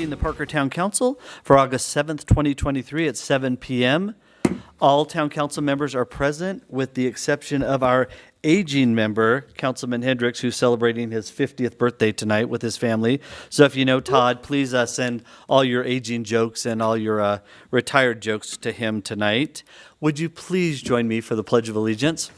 convening the Parker Town Council for August 7th, 2023 at 7 p.m. All town council members are present with the exception of our aging member, Councilman Hendricks, who's celebrating his 50th birthday tonight with his family. So if you know Todd, please send all your aging jokes and all your retired jokes to him tonight. Would you please join me for the Pledge of Allegiance?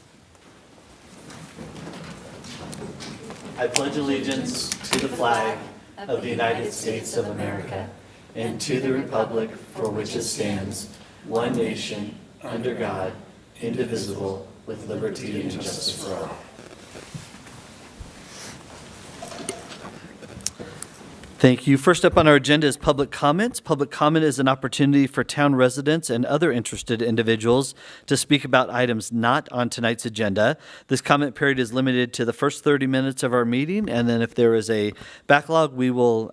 I pledge allegiance to the flag of the United States of America and to the republic for which it stands, one nation, under God, indivisible, with liberty and justice for all. Thank you. First up on our agenda is public comments. Public comment is an opportunity for town residents and other interested individuals to speak about items not on tonight's agenda. This comment period is limited to the first 30 minutes of our meeting, and then if there is a backlog, we will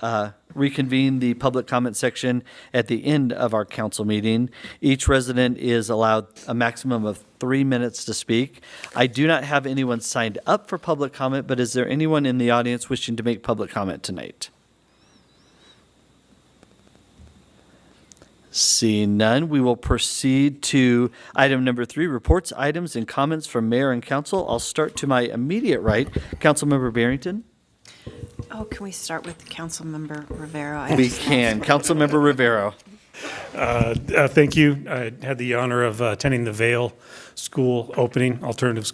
reconvene the public comment section at the end of our council meeting. Each resident is allowed a maximum of 3 minutes to speak. I do not have anyone signed up for public comment, but is there anyone in the audience wishing to make public comment tonight? Seeing none, we will proceed to item number 3, reports, items, and comments from mayor and council. I'll start to my immediate right. Councilmember Barrington. Oh, can we start with Councilmember Rivero? We can. Councilmember Rivero. Thank you. I had the honor of attending the Vail School opening, alternative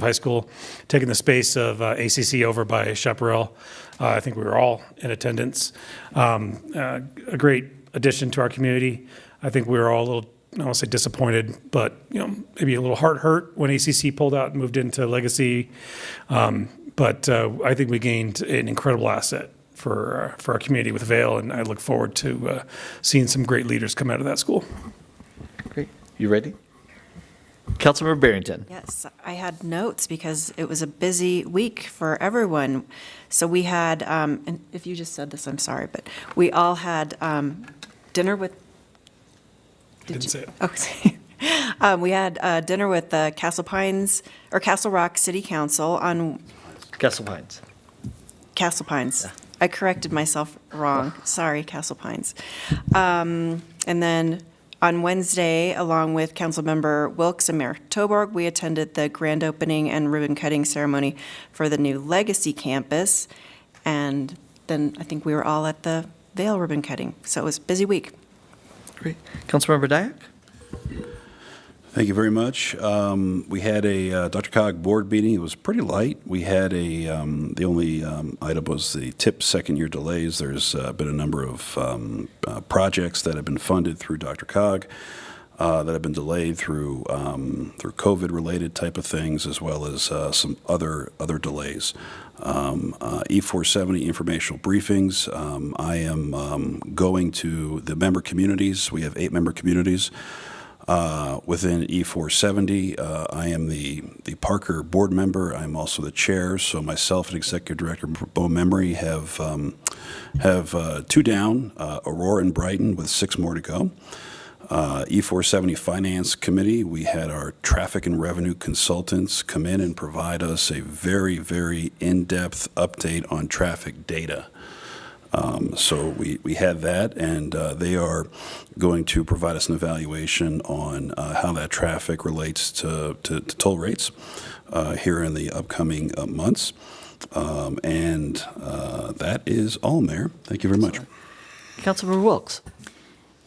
high school, taking the space of ACC over by Chaparral. I think we were all in attendance. A great addition to our community. I think we were all a little, I don't want to say disappointed, but maybe a little heart hurt when ACC pulled out and moved into Legacy. But I think we gained an incredible asset for our community with Vail, and I look forward to seeing some great leaders come out of that school. Great. You ready? Councilmember Barrington. Yes, I had notes because it was a busy week for everyone. So we had, and if you just said this, I'm sorry, but we all had dinner with. Didn't say it. Okay. We had dinner with the Castle Rock City Council on. Castle Pines. Castle Pines. Yeah. I corrected myself wrong. Sorry, Castle Pines. And then on Wednesday, along with Councilmember Wilkes and Mayor Toborg, we attended the grand opening and ribbon cutting ceremony for the new Legacy campus. And then I think we were all at the Vail ribbon cutting. So it was a busy week. Great. Councilmember Dyak. Thank you very much. We had a DRCOG board meeting. It was pretty light. We had the only item was the TIP second-year delays. There's been a number of projects that have been funded through DRCOG that have been delayed through COVID-related type of things, as well as some other delays. E470 informational briefings. I am going to the member communities. We have 8 member communities. Within E470, I am the Parker board member. I'm also the chair. So myself and Executive Director Bo Memory have 2 down, Aurora and Brighton, with 6 more to go. E470 Finance Committee, we had our traffic and revenue consultants come in and provide us a very, very in-depth update on traffic data. So we had that, and they are going to provide us an evaluation on how that traffic relates to toll rates here in the upcoming months. And that is all, Mayor. Thank you very much. Councilmember Wilkes.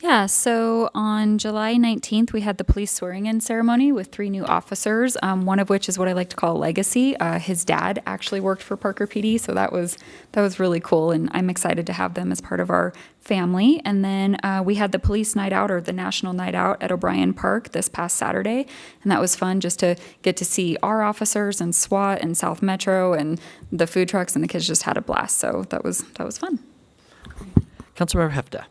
Yeah, so on July 19th, we had the police swearing-in ceremony with 3 new officers, one of which is what I like to call a legacy. His dad actually worked for Parker PD, so that was really cool, and I'm excited to have them as part of our family. And then we had the police night out, or the national night out, at O'Brien Park this past Saturday, and that was fun just to get to see our officers and SWAT and South Metro and the food trucks, and the kids just had a blast, so that was fun. Councilmember Hefta.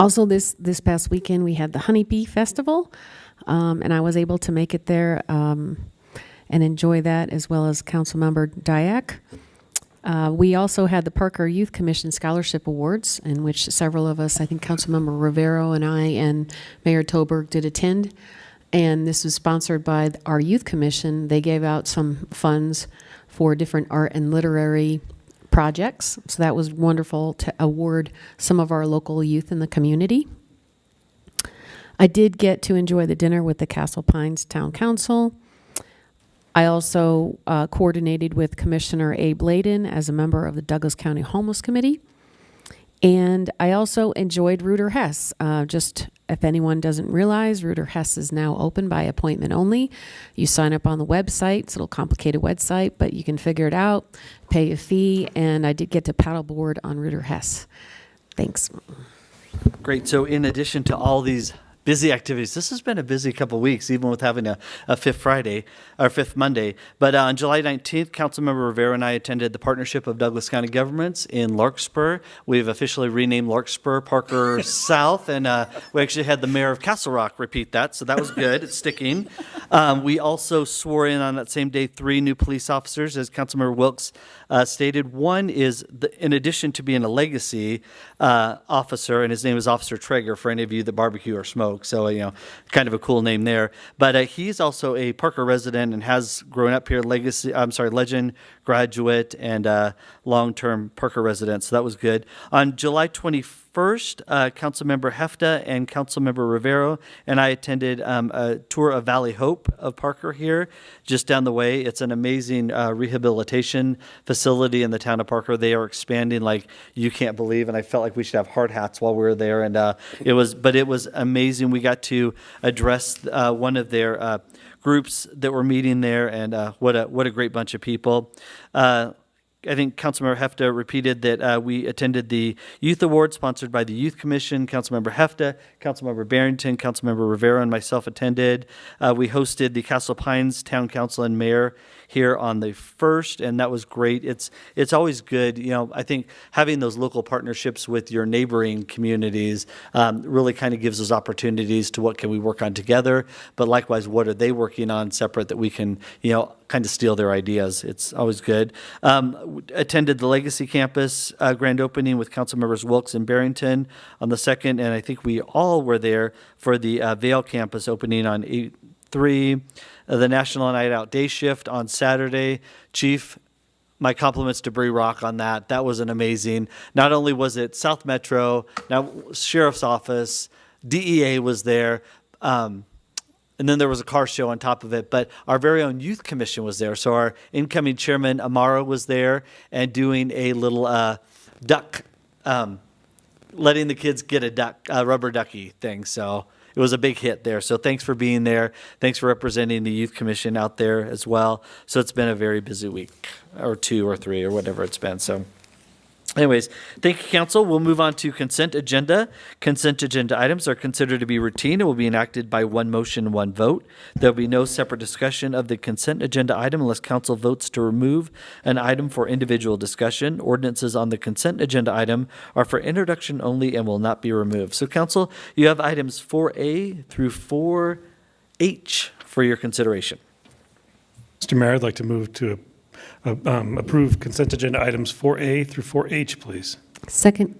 Also, this past weekend, we had the Honeybee Festival, and I was able to make it there and enjoy that, as well as Councilmember Dyak. We also had the Parker Youth Commission Scholarship Awards, in which several of us, I think Councilmember Rivero and I and Mayor Toborg, did attend. And this was sponsored by our Youth Commission. They gave out some funds for different art and literary projects. So that was wonderful to award some of our local youth in the community. I did get to enjoy the dinner with the Castle Pines Town Council. I also coordinated with Commissioner Abe Layden as a member of the Douglas County Homeless Committee. And I also enjoyed Rooter Hess. Just if anyone doesn't realize, Rooter Hess is now open by appointment only. You sign up on the website. It's a little complicated website, but you can figure it out, pay a fee, and I did get to paddleboard on Rooter Hess. Thanks. Great. So in addition to all these busy activities, this has been a busy couple of weeks, even with having a fifth Monday. But on July 19th, Councilmember Rivera and I attended the Partnership of Douglas County Governments in Larkspur. We've officially renamed Larkspur Parker South, and we actually had the mayor of Castle Rock repeat that, so that was good. It's sticking. We also swore in on that same day 3 new police officers, as Councilmember Wilkes stated. One is, in addition to being a legacy officer, and his name is Officer Traeger for any of you that barbecue or smoke. So, kind of a cool name there. But he's also a Parker resident and has grown up here, Legend graduate and long-term Parker resident. So that was good. On July 21st, Councilmember Hefta and Councilmember Rivero and I attended a tour of Valley Hope of Parker here, just down the way. It's an amazing rehabilitation facility in the town of Parker. They are expanding like you can't believe, and I felt like we should have hard hats while we were there. And it was amazing. We got to address one of their groups that were meeting there, and what a great bunch of people. I think Councilmember Hefta repeated that we attended the Youth Award sponsored by the Youth Commission. Councilmember Hefta, Councilmember Barrington, Councilmember Rivera, and myself attended. We hosted the Castle Pines Town Council and Mayor here on the 1st, and that was great. It's always good, I think having those local partnerships with your neighboring communities really kind of gives us opportunities to what can we work on together, but likewise, what are they working on separate that we can, kind of steal their ideas. It's always good. Attended the Legacy Campus grand opening with Council Members Wilkes and Barrington on the 2nd, and I think we all were there for the Vale Campus opening on 8/3. The National Night Out Day Shift on Saturday. Chief, my compliments to Bree Rock on that. That was an amazing. Not only was it South Metro, now Sheriff's Office, DEA was there, and then there was a car show on top of it. But our very own Youth Commission was there. So our incoming chairman, Amara, was there and doing a little duck, letting the kids get a rubber ducky thing. So it was a big hit there. So thanks for being there. Thanks for representing the Youth Commission out there as well. So it's been a very busy week, or 2 or 3 or whatever it's been. So anyways, thank you, Council. We'll move on to consent agenda. Consent agenda items are considered to be routine and will be enacted by one motion, one vote. There will be no separate discussion of the consent agenda item unless Council votes to remove an item for individual discussion. Ordinances on the consent agenda item are for introduction only and will not be removed. So, Council, you have items 4A through 4H for your consideration. Mr. Mayor, I'd like to move to approve consent agenda items 4A through 4H, please. Second.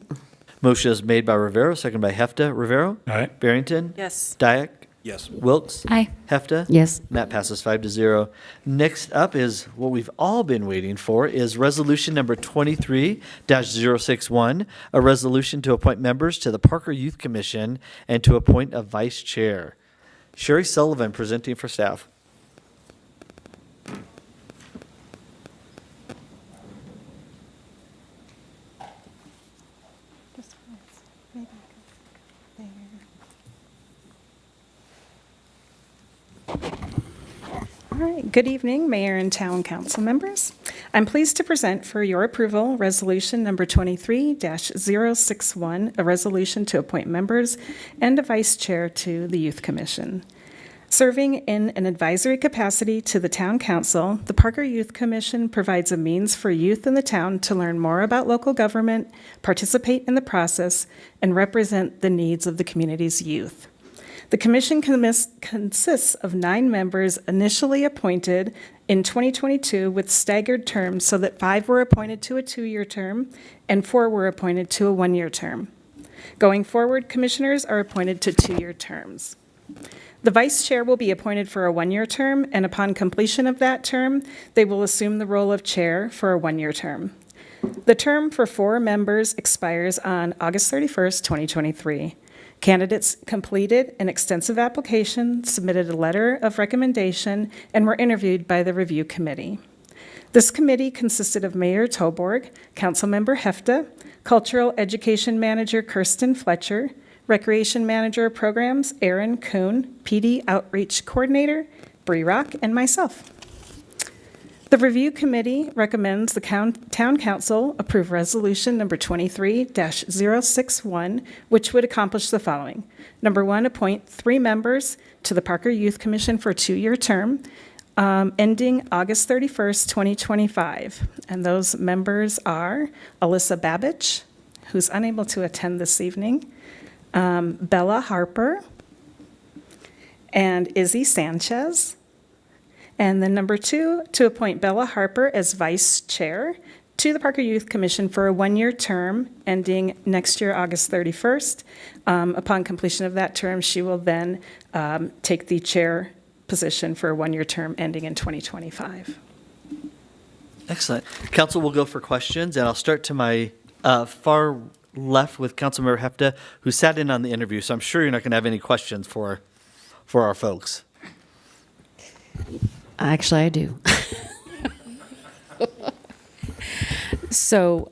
Motion is made by Rivero, second by Hefta. Rivero? Aye. Barrington? Yes. Dyak? Yes. Wilkes? Aye. Hefta? Yes. And that passes 5-0. Next up is what we've all been waiting for is resolution number 23-061, a resolution to appoint members to the Parker Youth Commission and to appoint a vice chair. Sherry Sullivan presenting for staff. All right. Good evening, Mayor and Town Council members. I'm pleased to present for your approval Resolution Number 23-061, a resolution to appoint members and a vice chair to the Youth Commission. Serving in an advisory capacity to the Town Council, the Parker Youth Commission provides a means for youth in the town to learn more about local government, participate in the process, and represent the needs of the community's youth. The commission consists of 9 members initially appointed in 2022 with staggered terms so that 5 were appointed to a 2-year term and 4 were appointed to a 1-year term. Going forward, commissioners are appointed to 2-year terms. The vice chair will be appointed for a 1-year term, and upon completion of that term, they will assume the role of chair for a 1-year term. The term for 4 members expires on August 31st, 2023. Candidates completed an extensive application, submitted a letter of recommendation, and were interviewed by the review committee. This committee consisted of Mayor Toborg, Councilmember Hefta, Cultural Education Manager Kirsten Fletcher, Recreation Manager of Programs Aaron Kuhn, PD Outreach Coordinator Bree Rock, and myself. The review committee recommends the town council approve resolution number 23-061, which would accomplish the following. Number 1, appoint 3 members to the Parker Youth Commission for a 2-year term, ending August 31st, 2025. And those members are Alyssa Babich, who's unable to attend this evening, Bella Harper, and Izzy Sanchez. And then number 2, to appoint Bella Harper as vice chair to the Parker Youth Commission for a 1-year term ending next year, August 31st. Upon completion of that term, she will then take the chair position for a 1-year term ending in 2025. Excellent. Council will go for questions, and I'll start to my far left with Councilmember Hefta, who sat in on the interview, so I'm sure you're not going to have any questions for our folks. Actually, I do. So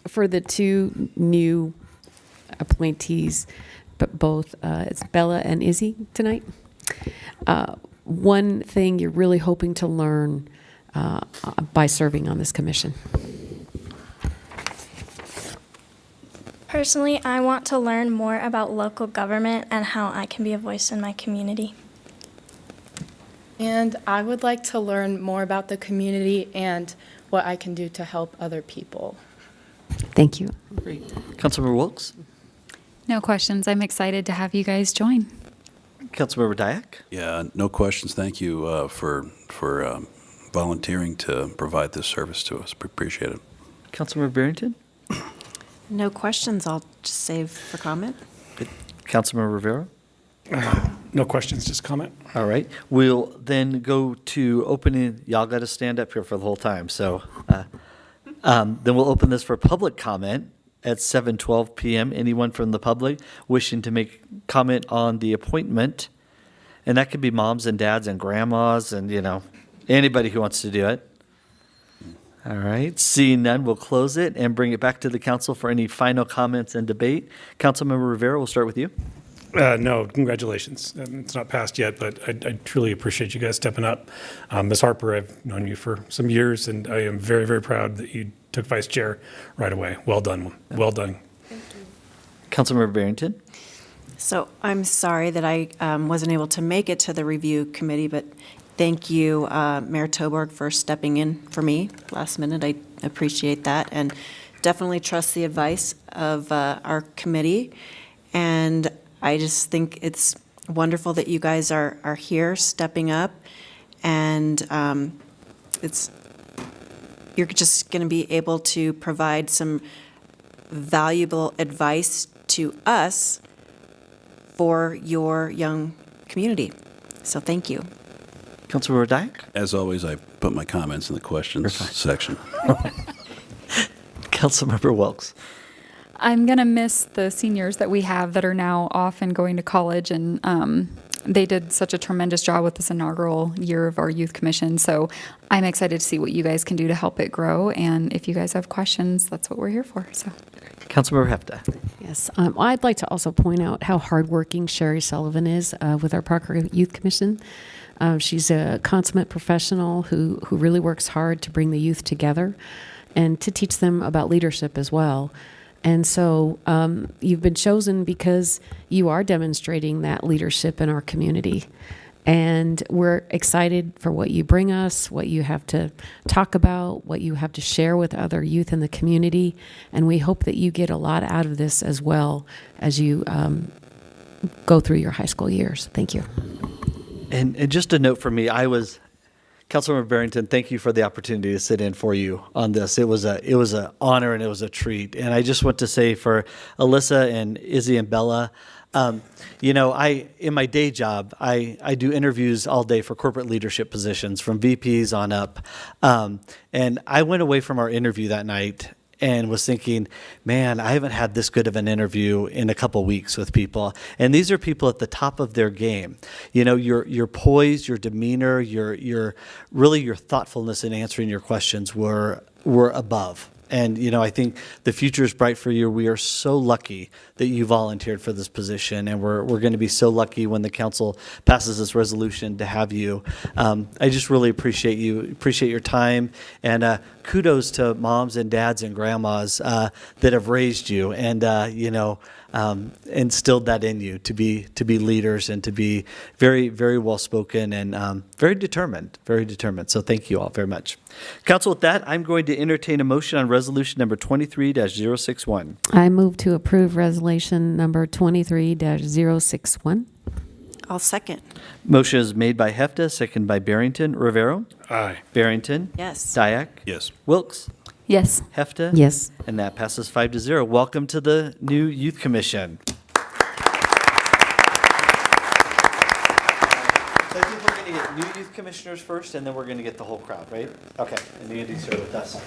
for the 2 new appointees, but both, it's Bella and Izzy tonight. One thing you're really hoping to learn by serving on this commission? Personally, I want to learn more about local government and how I can be a voice in my community. And I would like to learn more about the community and what I can do to help other people. Thank you. Great. Councilmember Wilkes? No questions. I'm excited to have you guys join. Councilmember Dyak? Yeah, no questions. Thank you for volunteering to provide this service to us. Appreciate it. Councilmember Barrington? No questions. I'll just save for comment. Councilmember Rivera? No questions, just comment. All right. We'll then go to opening. Y'all got to stand up here for the whole time. So then we'll open this for public comment at 7:12 p.m. Anyone from the public wishing to make comment on the appointment, and that could be moms and dads and grandmas and, anybody who wants to do it. All right. Seeing none, we'll close it and bring it back to the council for any final comments and debate. Councilmember Rivera, we'll start with you. No, congratulations. It's not passed yet, but I truly appreciate you guys stepping up. Ms. Harper, I've known you for some years, and I am very, very proud that you took vice chair right away. Well done. Well done. Councilmember Barrington? So I'm sorry that I wasn't able to make it to the review committee, but thank you, Mayor Toborg, for stepping in for me last minute. I appreciate that, and definitely trust the advice of our committee. And I just think it's wonderful that you guys are here stepping up, and you're just going to be able to provide some valuable advice to us for your young community. So thank you. Councilmember Dyak? As always, I put my comments in the questions section. Councilmember Wilkes? I'm going to miss the seniors that we have that are now off and going to college, and they did such a tremendous job with this inaugural year of our youth commission. So I'm excited to see what you guys can do to help it grow. And if you guys have questions, that's what we're here for. So, Councilmember Hefta? Yes, I'd like to also point out how hardworking Sherry Sullivan is with our Parker Youth Commission. She's a consummate professional who really works hard to bring the youth together and to teach them about leadership as well. And so you've been chosen because you are demonstrating that leadership in our community. And we're excited for what you bring us, what you have to talk about, what you have to share with other youth in the community. And we hope that you get a lot out of this as well as you go through your high school years. Thank you. And just a note for me, Councilmember Barrington, thank you for the opportunity to sit in for you on this. It was an honor and it was a treat. And I just want to say for Alyssa and Izzy and Bella, You know, in my day job, I do interviews all day for corporate leadership positions from VPs on up. And I went away from our interview that night and was thinking, man, I haven't had this good of an interview in a couple weeks with people. And these are people at the top of their game. You know, your poise, your demeanor, your really your thoughtfulness in answering your questions were above. And, you know, I think the future is bright for you. We are so lucky that you volunteered for this position, and we're going to be so lucky when the council passes this resolution to have you. I just really appreciate your time, and kudos to moms and dads and grandmas that have raised you and, you know, instilled that in you to be leaders and to be very, very well spoken and very determined. So thank you all very much. Council, with that, I'm going to entertain a motion on resolution number 23-061. I move to approve resolution number 23-061. I'll second. Motion is made by Hefta, second by Barrington. Rivero? Aye. Barrington? Yes. Dyak? Yes. Wilkes? Yes. Hefta? Yes. And that passes 5-0. Welcome to the new Youth Commission. So I think we're going to get new youth commissioners first, and then we're going to get the whole crowd, right? Okay. And Andy, start with us.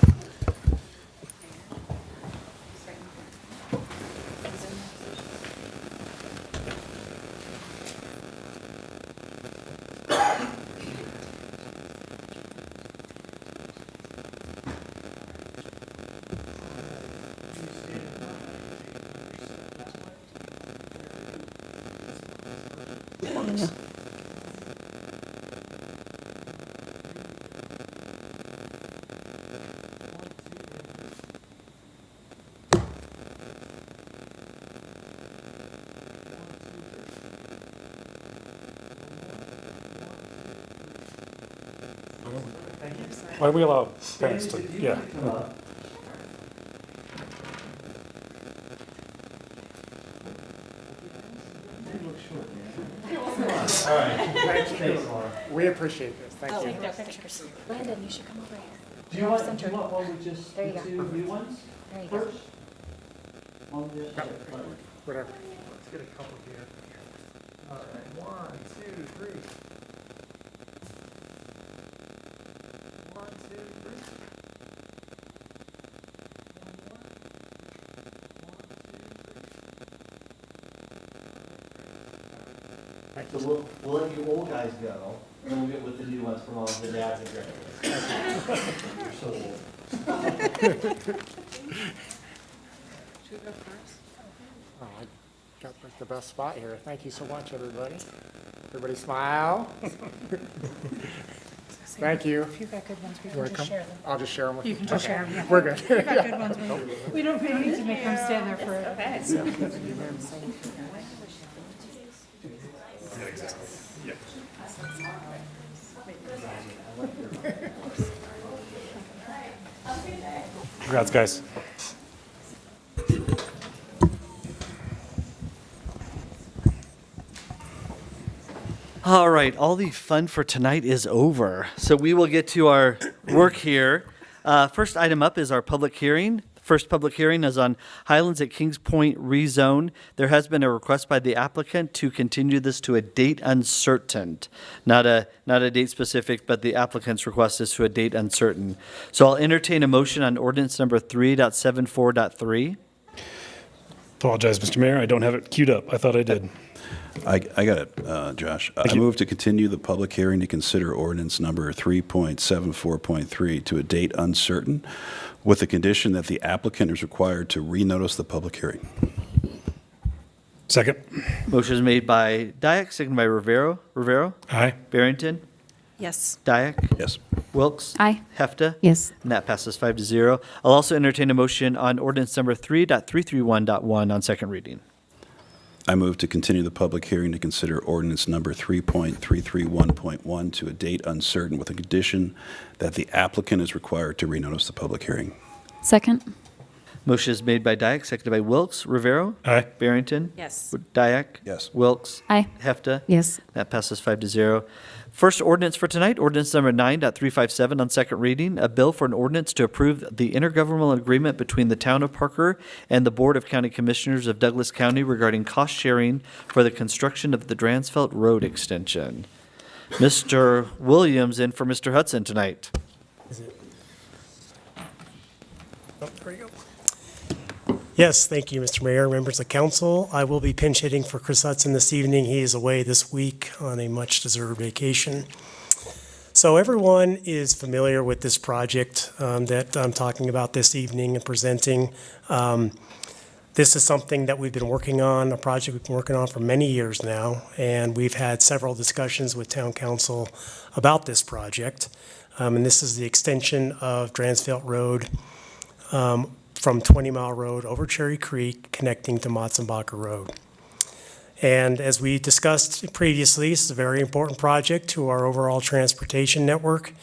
Why do we allow parents to, yeah. We appreciate this. Thank you. Brandon, you should come over here. Do you want one with just the two new ones first? Whatever. Let's get a couple here. All right. 1, 2, 3. 1, 2, 3. So we'll let you old guys go, and then we'll get with the new ones from all the dads and grandparents. You're so old. Oh, I got the best spot here. Thank you so much, everybody. Everybody smile. Thank you. If you've got good ones, we You can wanna just come? share them. I'll just share them with you. You can just Okay. share them, yeah. We're good. You've got good ones. We don't need to make them stand there for. Congrats, guys. All right, all the fun for tonight is over. So we will get to our work here. First item up is our public hearing. First public hearing is on Highlands at Kings Point rezone. There has been a request by the applicant to continue this to a date uncertain. Not a date specific, but the applicant's request is to a date uncertain. So I'll entertain a motion on ordinance number 3.74.3. Apologize, Mr. Mayor. I don't have it queued up. I thought I did. I got it, Josh. I move to continue the public hearing to consider ordinance number 3.74.3 to a date uncertain, with the condition that the applicant is required to renotice the public hearing. Second. Motion is made by Dyak, seconded by Rivero. Rivero? Aye. Barrington? Yes. Dyak? Yes. Wilkes? Aye. Hefta? Yes. And that passes 5-0. I'll also entertain a motion on ordinance number 3.331.1 on second reading. I move to continue the public hearing to consider ordinance number 3.331.1 to a date uncertain, with a condition that the applicant is required to renotice the public hearing. Second. Motion is made by Dyak, seconded by Wilkes. Rivero? Aye. Barrington? Yes. Dyak? Yes. Wilkes? Aye. Hefta? Yes. That passes 5-0. First ordinance for tonight, ordinance number 9.357 on second reading, a bill for an ordinance to approve the intergovernmental agreement between the Town of Parker and the Board of County Commissioners of Douglas County regarding cost sharing for the construction of the Dransfeld Road extension. Mr. Williams in for Mr. Hudson tonight. Oh, there we go. Yes, thank you, Mr. Mayor, members of council. I will be pinch hitting for Chris Hudson this evening. He is away this week on a much-deserved vacation. So everyone is familiar with this project that I'm talking about this evening and presenting. This is something that we've been working on, a project we've been working on for many years now, and we've had several discussions with town council about this project. And this is the extension of Dransfeld Road from 20 Mile Road over Cherry Creek, connecting to Motzenbacher Road. And as we discussed previously, this is a very important project to our overall transportation network.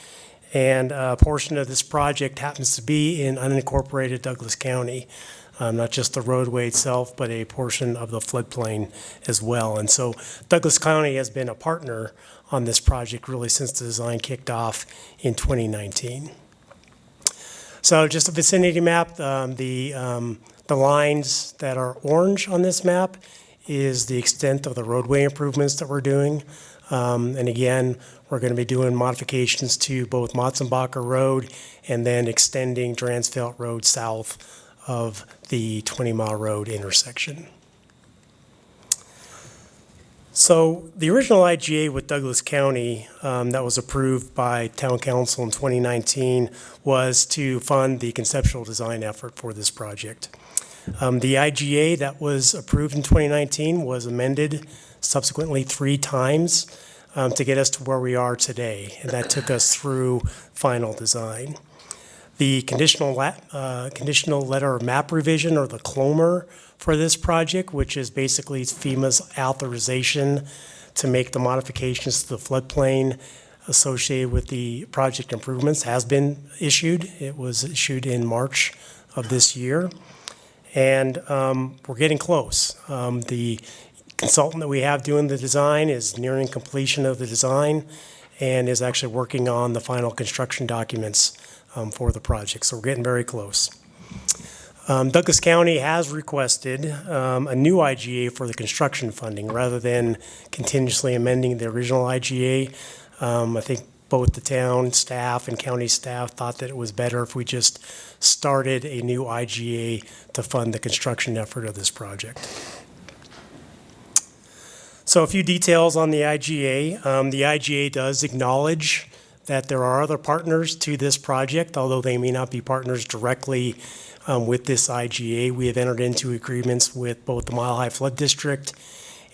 And a portion of this project happens to be in unincorporated Douglas County, not just the roadway itself, but a portion of the floodplain as well. And so Douglas County has been a partner on this project really since the design kicked off in 2019. So just a vicinity map, the lines that are orange on this map is the extent of the roadway improvements that we're doing. And again, we're going to be doing modifications to both Motzenbacher Road and then extending Dransfeld Road south of the 20 Mile Road intersection. So the original IGA with Douglas County that was approved by Town Council in 2019 was to fund the conceptual design effort for this project. The IGA that was approved in 2019 was amended subsequently 3 times to get us to where we are today, and that took us through final design. The conditional letter of map revision, or the CLOMR, for this project, which is basically FEMA's authorization to make the modifications to the floodplain associated with the project improvements, has been issued. It was issued in March of this year. And we're getting close. The consultant that we have doing the design is nearing completion of the design and is actually working on the final construction documents for the project. So we're getting very close. Douglas County has requested a new IGA for the construction funding rather than continuously amending the original IGA. I think both the town staff and county staff thought that it was better if we just started a new IGA to fund the construction effort of this project. So a few details on the IGA. The IGA does acknowledge that there are other partners to this project, although they may not be partners directly with this IGA. We have entered into agreements with both the Mile High Flood District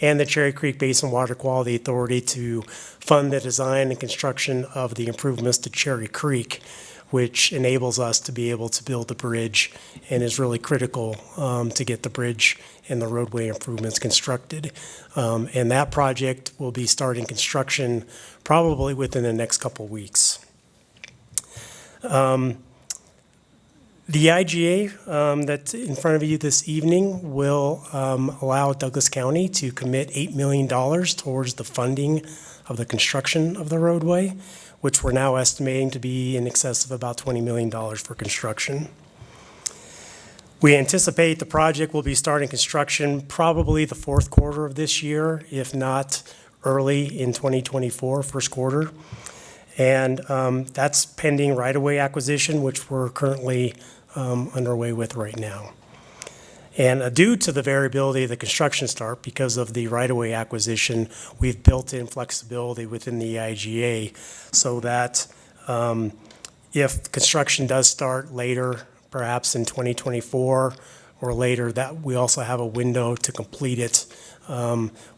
and the Cherry Creek Basin Water Quality Authority to fund the design and construction of the improvements to Cherry Creek, which enables us to be able to build the bridge and is really critical to get the bridge and the roadway improvements constructed. And that project will be starting construction probably within the next couple weeks. The IGA that's in front of you this evening will allow Douglas County to commit $8 million towards the funding of the construction of the roadway, which we're now estimating to be in excess of about $20 million for construction. We anticipate the project will be starting construction probably the fourth quarter of this year, if not early in 2024, first quarter. And that's pending right-of-way acquisition, which we're currently underway with right now. And due to the variability of the construction start, because of the right-of-way acquisition, we've built in flexibility within the IGA so that if construction does start later, perhaps in 2024 or later, that we also have a window to complete it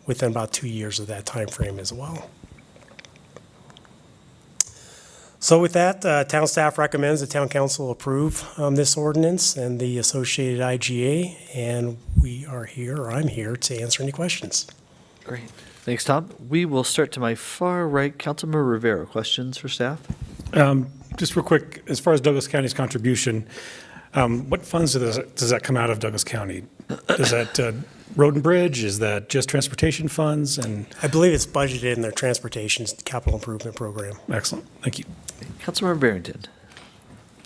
within about 2 years of that time frame as well. So with that, town staff recommends the town council approve this ordinance and the associated IGA, and we are here, or I'm here, to answer any questions. Great. Thanks, Tom. We will start to my far right. Councilmember Rivera, questions for staff? Just real quick, as far as Douglas County's contribution, what funds does that come out of Douglas County? Does that road and bridge? Is that just transportation funds? And I believe it's budgeted in their transportation capital improvement program. excellent, thank you. Councilmember Barrington.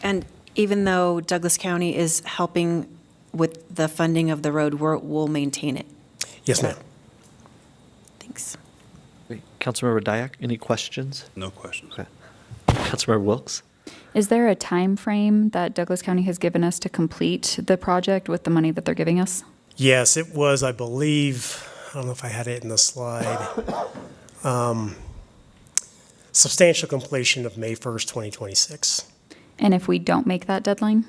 And even though Douglas County is helping with the funding of the road, we'll maintain it. Yes, ma'am. Thanks. Great. Councilmember Dyak, any questions? No questions. Okay. Councilmember Wilks. Is there a time frame that Douglas County has given us to complete the project with the money that they're giving us? Yes, it was, I believe, I don't know if I had it in the slide, substantial completion of May 1st, 2026. And if we don't make that deadline?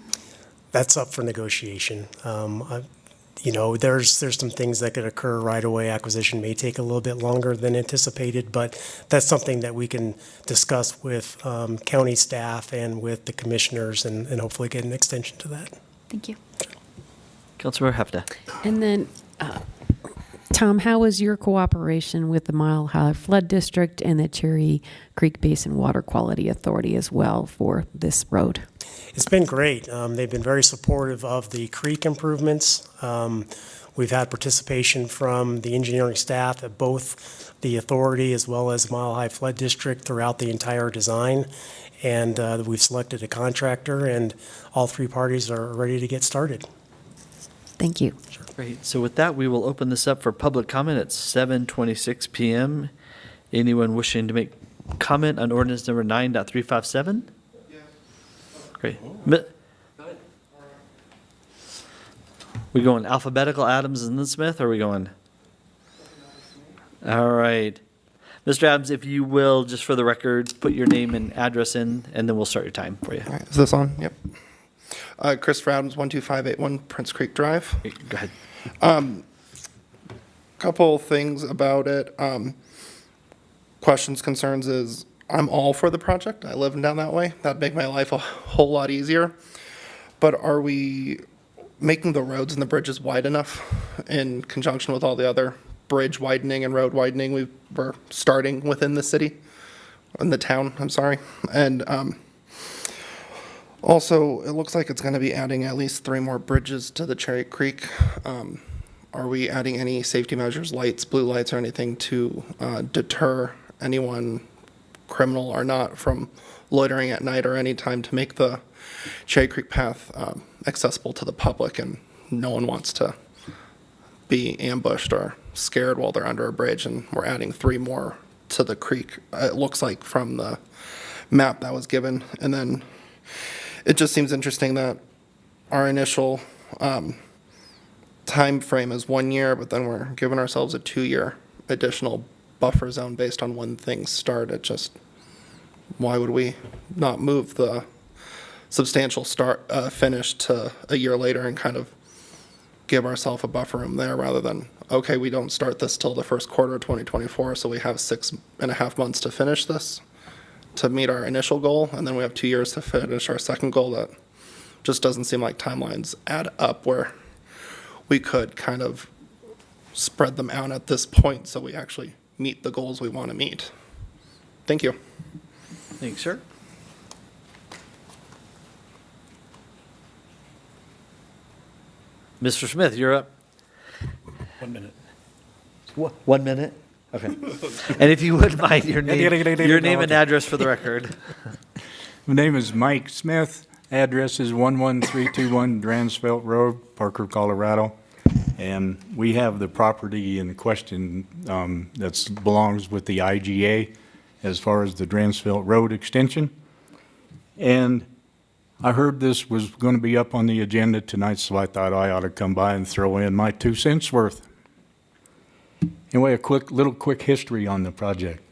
That's up for negotiation. You know, there's some things that could occur right away. Acquisition may take a little bit longer than anticipated, but that's something that we can discuss with county staff and with the commissioners and hopefully get an extension to that. Thank you. Councilmember Hefta. And then, Tom, how was your cooperation with the Mile High Flood District and the Cherry Creek Basin Water Quality Authority as well for this road? It's been great. They've been very supportive of the creek improvements. We've had participation from the engineering staff at both the authority as well as Mile High Flood District throughout the entire design. And we've selected a contractor, and all three parties are ready to get started. Thank you. Great. So with that, we will open this up for public comment at 7:26 p.m. Anyone wishing to make comment on ordinance number 9.357? Great. We going alphabetical, Adams and then Smith, or are we going? All right. Mr. Adams, if you will, just for the record, put your name and address in, and then we'll start your time for you. All right, is this on? Yep. Christopher Adams, 12581 Prince Creek Drive. Go ahead. Couple things about it. Questions, concerns is I'm all for the project. I live down that way. That'd make my life a whole lot easier. But are we making the roads and the bridges wide enough in conjunction with all the other bridge widening and road widening we're starting within the city, in the town, I'm sorry. And also, it looks like it's going to be adding at least 3 more bridges to the Cherry Creek. Are we adding any safety measures, lights, blue lights, or anything to deter anyone, criminal or not, from loitering at night or any time to make the Cherry Creek path accessible to the public, and no one wants to be ambushed or scared while they're under a bridge, and we're adding 3 more to the creek, it looks like, from the map that was given. And then it just seems interesting that our initial time frame is 1 year, but then we're giving ourselves a 2-year additional buffer zone based on when things start. It just, why would we not move the substantial finish to a year later and kind of give ourselves a buffer room there, rather than, okay, we don't start this till the first quarter of 2024, so we have 6.5 months to finish this to meet our initial goal, and then we have 2 years to finish our second goal. That just doesn't seem like timelines add up where we could kind of spread them out at this point so we actually meet the goals we want to meet. Thank you. Thanks, sir. Mr. Smith, you're up. 1 minute. 1 minute? Okay. And if you wouldn't mind, your name and address for the record. My name is Mike Smith. Address is 11321 Dransfeld Road, Parker, Colorado. And we have the property in question that belongs with the IGA as far as the Dransfeld Road extension. And I heard this was going to be up on the agenda tonight, so I thought I ought to come by and throw in my 2 cents worth. Anyway, a little quick history on the project.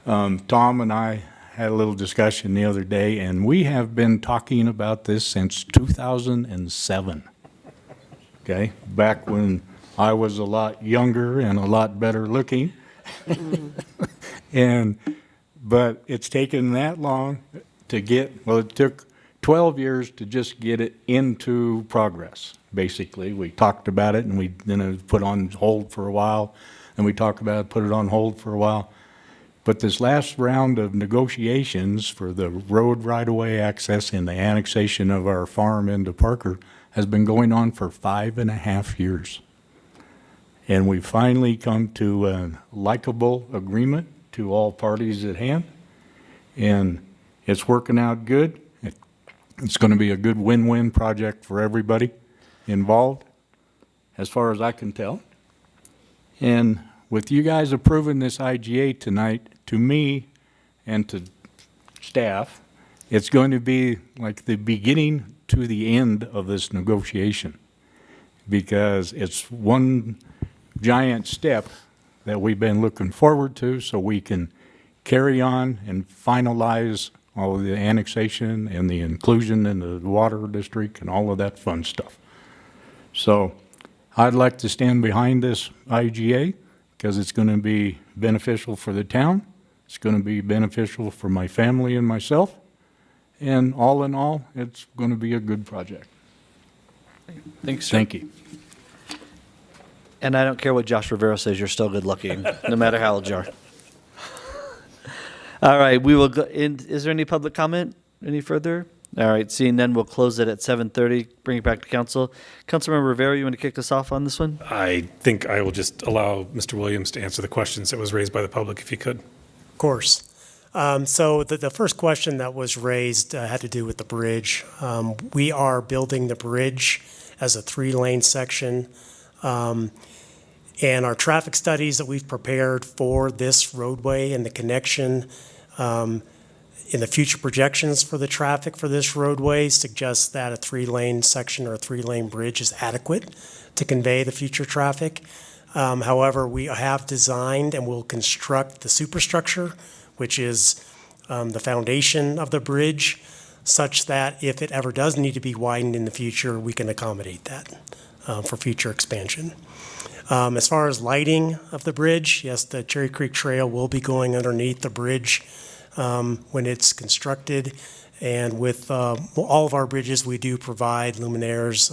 Tom and I had a little discussion the other day, and we have been talking about this since 2007. Okay, back when I was a lot younger and a lot better looking. But it's taken that long to get, well, it took 12 years to just get it into progress, basically. We talked about it, and then it was put on hold for a while, and we talked about it, put it on hold for a while. But this last round of negotiations for the road right-of-way access and the annexation of our farm into Parker has been going on for 5.5 years. And we finally come to a likable agreement to all parties at hand. And it's working out good. It's going to be a good win-win project for everybody involved, as far as I can tell. And with you guys approving this IGA tonight, to me and to staff, it's going to be like the beginning to the end of this negotiation, because it's one giant step that we've been looking forward to, so we can carry on and finalize all of the annexation and the inclusion in the water district and all of that fun stuff. So I'd like to stand behind this IGA because it's going to be beneficial for the town. It's going to be beneficial for my family and myself. And all in all, it's going to be a good project. Thanks, sir. Thank you. And I don't care what Josh Rivera says, you're still good looking, no matter how old you are. All right, we will go in. Is there any public comment? Any further? All right, seeing none, we'll close it at 7:30. Bring it back to council. Councilmember Rivera, you want to kick us off on this one? I think I will just allow Mr. Williams to answer the questions that was raised by the public, if he could. Of course. So the first question that was raised had to do with the bridge. We are building the bridge as a 3-lane section. And our traffic studies that we've prepared for this roadway and the connection in the future projections for the traffic for this roadway suggests that a 3-lane section or a 3-lane bridge is adequate to convey the future traffic. However, we have designed and will construct the superstructure, which is the foundation of the bridge, such that if it ever does need to be widened in the future, we can accommodate that for future expansion. As far as lighting of the bridge, yes, the Cherry Creek Trail will be going underneath the bridge when it's constructed. And with all of our bridges, we do provide luminaires,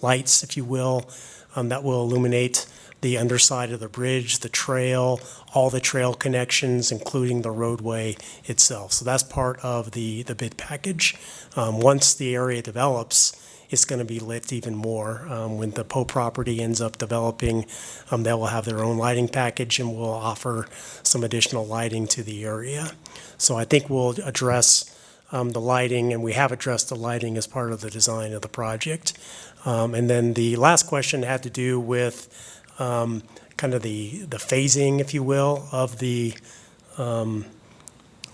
lights, if you will, that will illuminate the underside of the bridge, the trail, all the trail connections, including the roadway itself. So that's part of the bid package. Once the area develops, it's going to be lit even more. When the Poe property ends up developing, they will have their own lighting package and will offer some additional lighting to the area. So I think we'll address the lighting, and we have addressed the lighting as part of the design of the project. And then the last question had to do with kind of the phasing, if you will, of the, or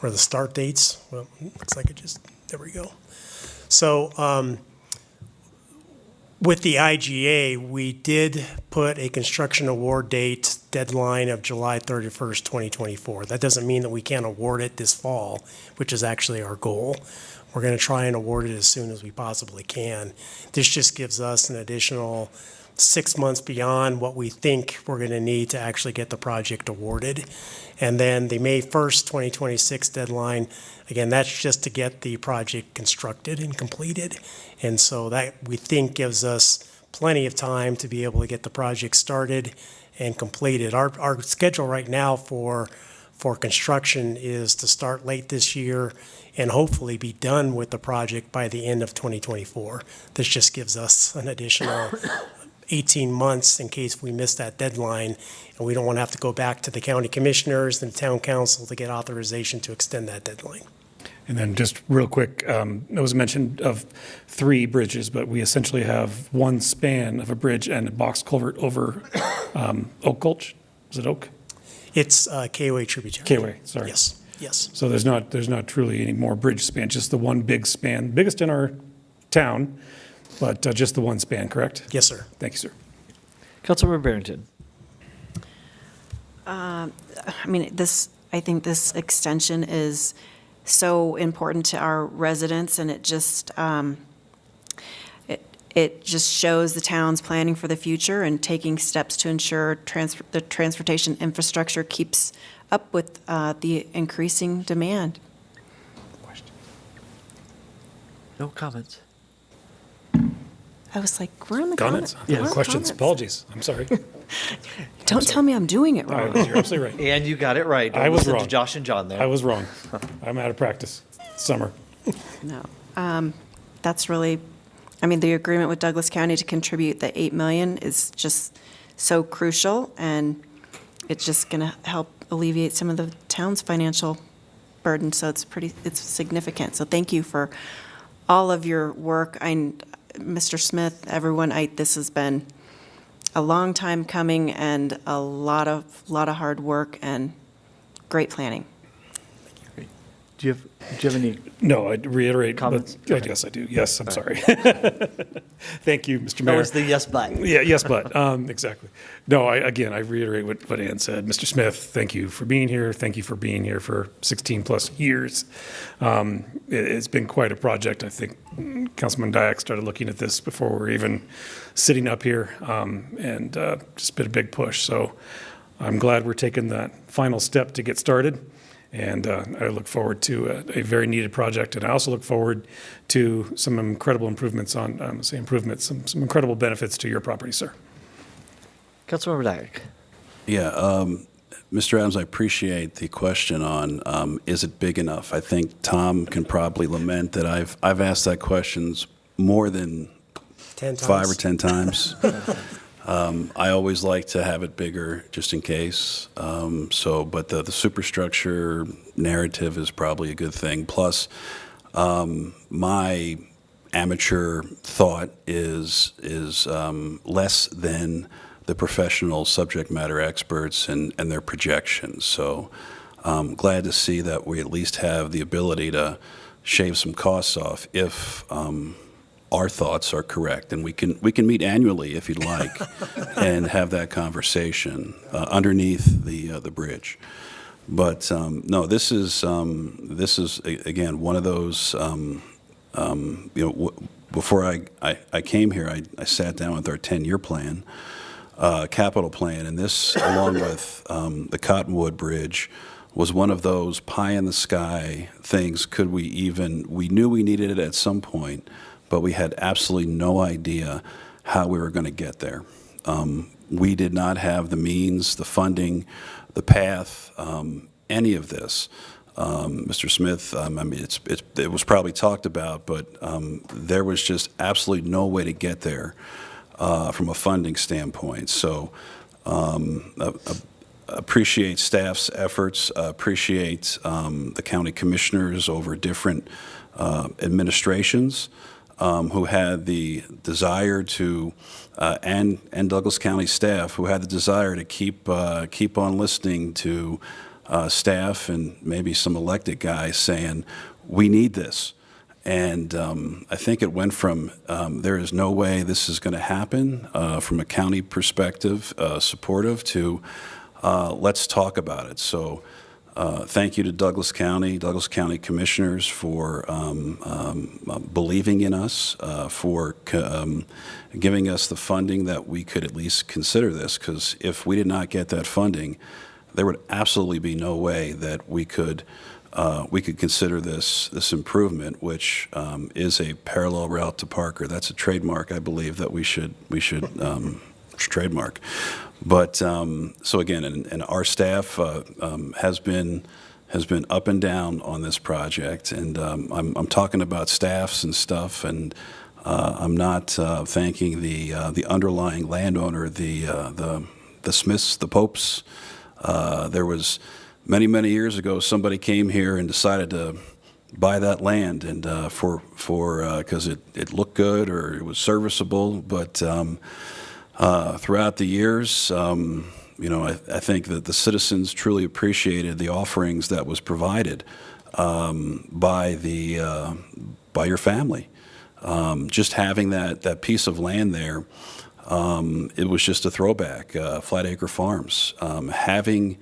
the start dates. Well, looks like it just, there we go. So with the IGA, we did put a construction award date deadline of July 31st, 2024. That doesn't mean that we can't award it this fall, which is actually our goal. We're going to try and award it as soon as we possibly can. This just gives us an additional 6 months beyond what we think we're going to need to actually get the project awarded. And then the May 1st, 2026 deadline, again, that's just to get the project constructed and completed. And so that, we think, gives us plenty of time to be able to get the project started and completed. Our schedule right now for construction is to start late this year and hopefully be done with the project by the end of 2024. This just gives us an additional 18 months in case we miss that deadline, and we don't want to have to go back to the county commissioners and town council to get authorization to extend that deadline. And then just real quick, it was mentioned of 3 bridges, but we essentially have one span of a bridge and a box culvert over Oak Gulch. Is it Oak? It's KOA tributary. KOA, sorry. Yes, yes. So there's not truly any more bridge span, just the one big span, biggest in our town, but just the one span, correct? Yes, sir. Thank you, sir. Councilmember Barrington. I mean, I think this extension is so important to our residents, and it just shows the town's planning for the future and taking steps to ensure the transportation infrastructure keeps up with the increasing demand. No comments. I was like, we're on the Comments? We're on No questions. comments. Apologies. I'm sorry. Don't tell me I'm doing it wrong. You're absolutely right. And you got it right. Don't I was listen wrong. to Josh and John there. I was wrong. I'm out of practice. Summer. No. That's really, I mean, the agreement with Douglas County to contribute the $8 million is just so crucial, and it's just going to help alleviate some of the town's financial burden, so it's significant. So thank you for all of your work. Mr. Smith, everyone, this has been a long time coming and a lot of hard work and great planning. Do you have any? No, I'd reiterate. Comments? But, yes, I do. Yes, I'm sorry. Thank you, Mr. That Mayor. was the yes, but. Yeah, yes, but, exactly. No, I reiterate what Ann said. Mr. Smith, thank you for being here. Thank you for being here for 16-plus years. It's been quite a project. I think Councilman Dyak started looking at this before we were even sitting up here, and just been a big push. So I'm glad we're taking that final step to get started. And I look forward to a very needed project. And I also look forward to some incredible improvements some incredible benefits to your property, sir. Councilmember Dyak. Yeah, Mr. Adams, I appreciate the question on is it big enough? I think Tom can probably lament that I've asked that questions more than 10 times. 5 or 10 times. I always like to have it bigger just in case. But the superstructure narrative is probably a good thing. Plus, my amateur thought is less than the professional subject matter experts and their projections. So glad to see that we at least have the ability to shave some costs off if our thoughts are correct, and we can meet annually if you'd like, and have that conversation underneath the bridge. But no, this is again one of those. Before I came here, I sat down with our 10-year plan, capital plan, and this, along with the Cottonwood Bridge, was one of those pie in the sky things. We knew we needed it at some point, but we had absolutely no idea how we were going to get there. We did not have the means, the funding, the path, any of this. Mr. Smith, it was probably talked about, but there was just absolutely no way to get there from a funding standpoint. So appreciate staff's efforts, appreciate the county commissioners over different administrations who had the desire to, and Douglas County staff who had the desire to keep on listening to staff and maybe some elected guys saying, we need this. And I think it went from there is no way this is going to happen from a county perspective, supportive, to let's talk about it. So thank you to Douglas County commissioners for believing in us, for giving us the funding that we could at least consider this, because if we did not get that funding, there would absolutely be no way that we could consider this improvement, which is a parallel route to Parker. That's a trademark, I believe, that we should trademark. But so again, and our staff has been up and down on this project, and I'm talking about staffs and stuff, and I'm not thanking the underlying landowner, the Smiths, the Popes. There was many years ago, somebody came here and decided to buy that land, and because it looked good or it was serviceable, but throughout the years, I think that the citizens truly appreciated the offerings that was provided by your family. Just having that piece of land there, it was just a throwback. Flat Acre Farms, having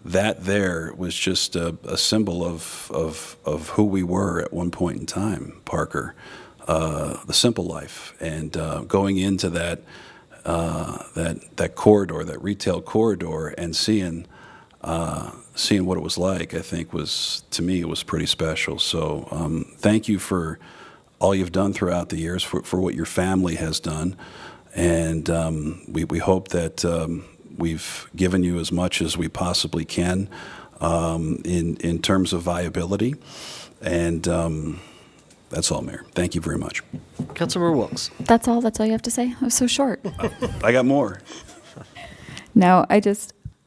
that there was just a symbol of who we were at one point in time, Parker, the simple life, and going into that corridor, that retail corridor, and seeing what it was like, I think to me, it was pretty special. So thank you for all you've done throughout the years, for what your family has done. And we hope that we've given you as much as we possibly can in terms of viability. And that's all, Mayor. Thank you very much. Councilmember Wilks. That's all you have to say? That was so short. I got more. No,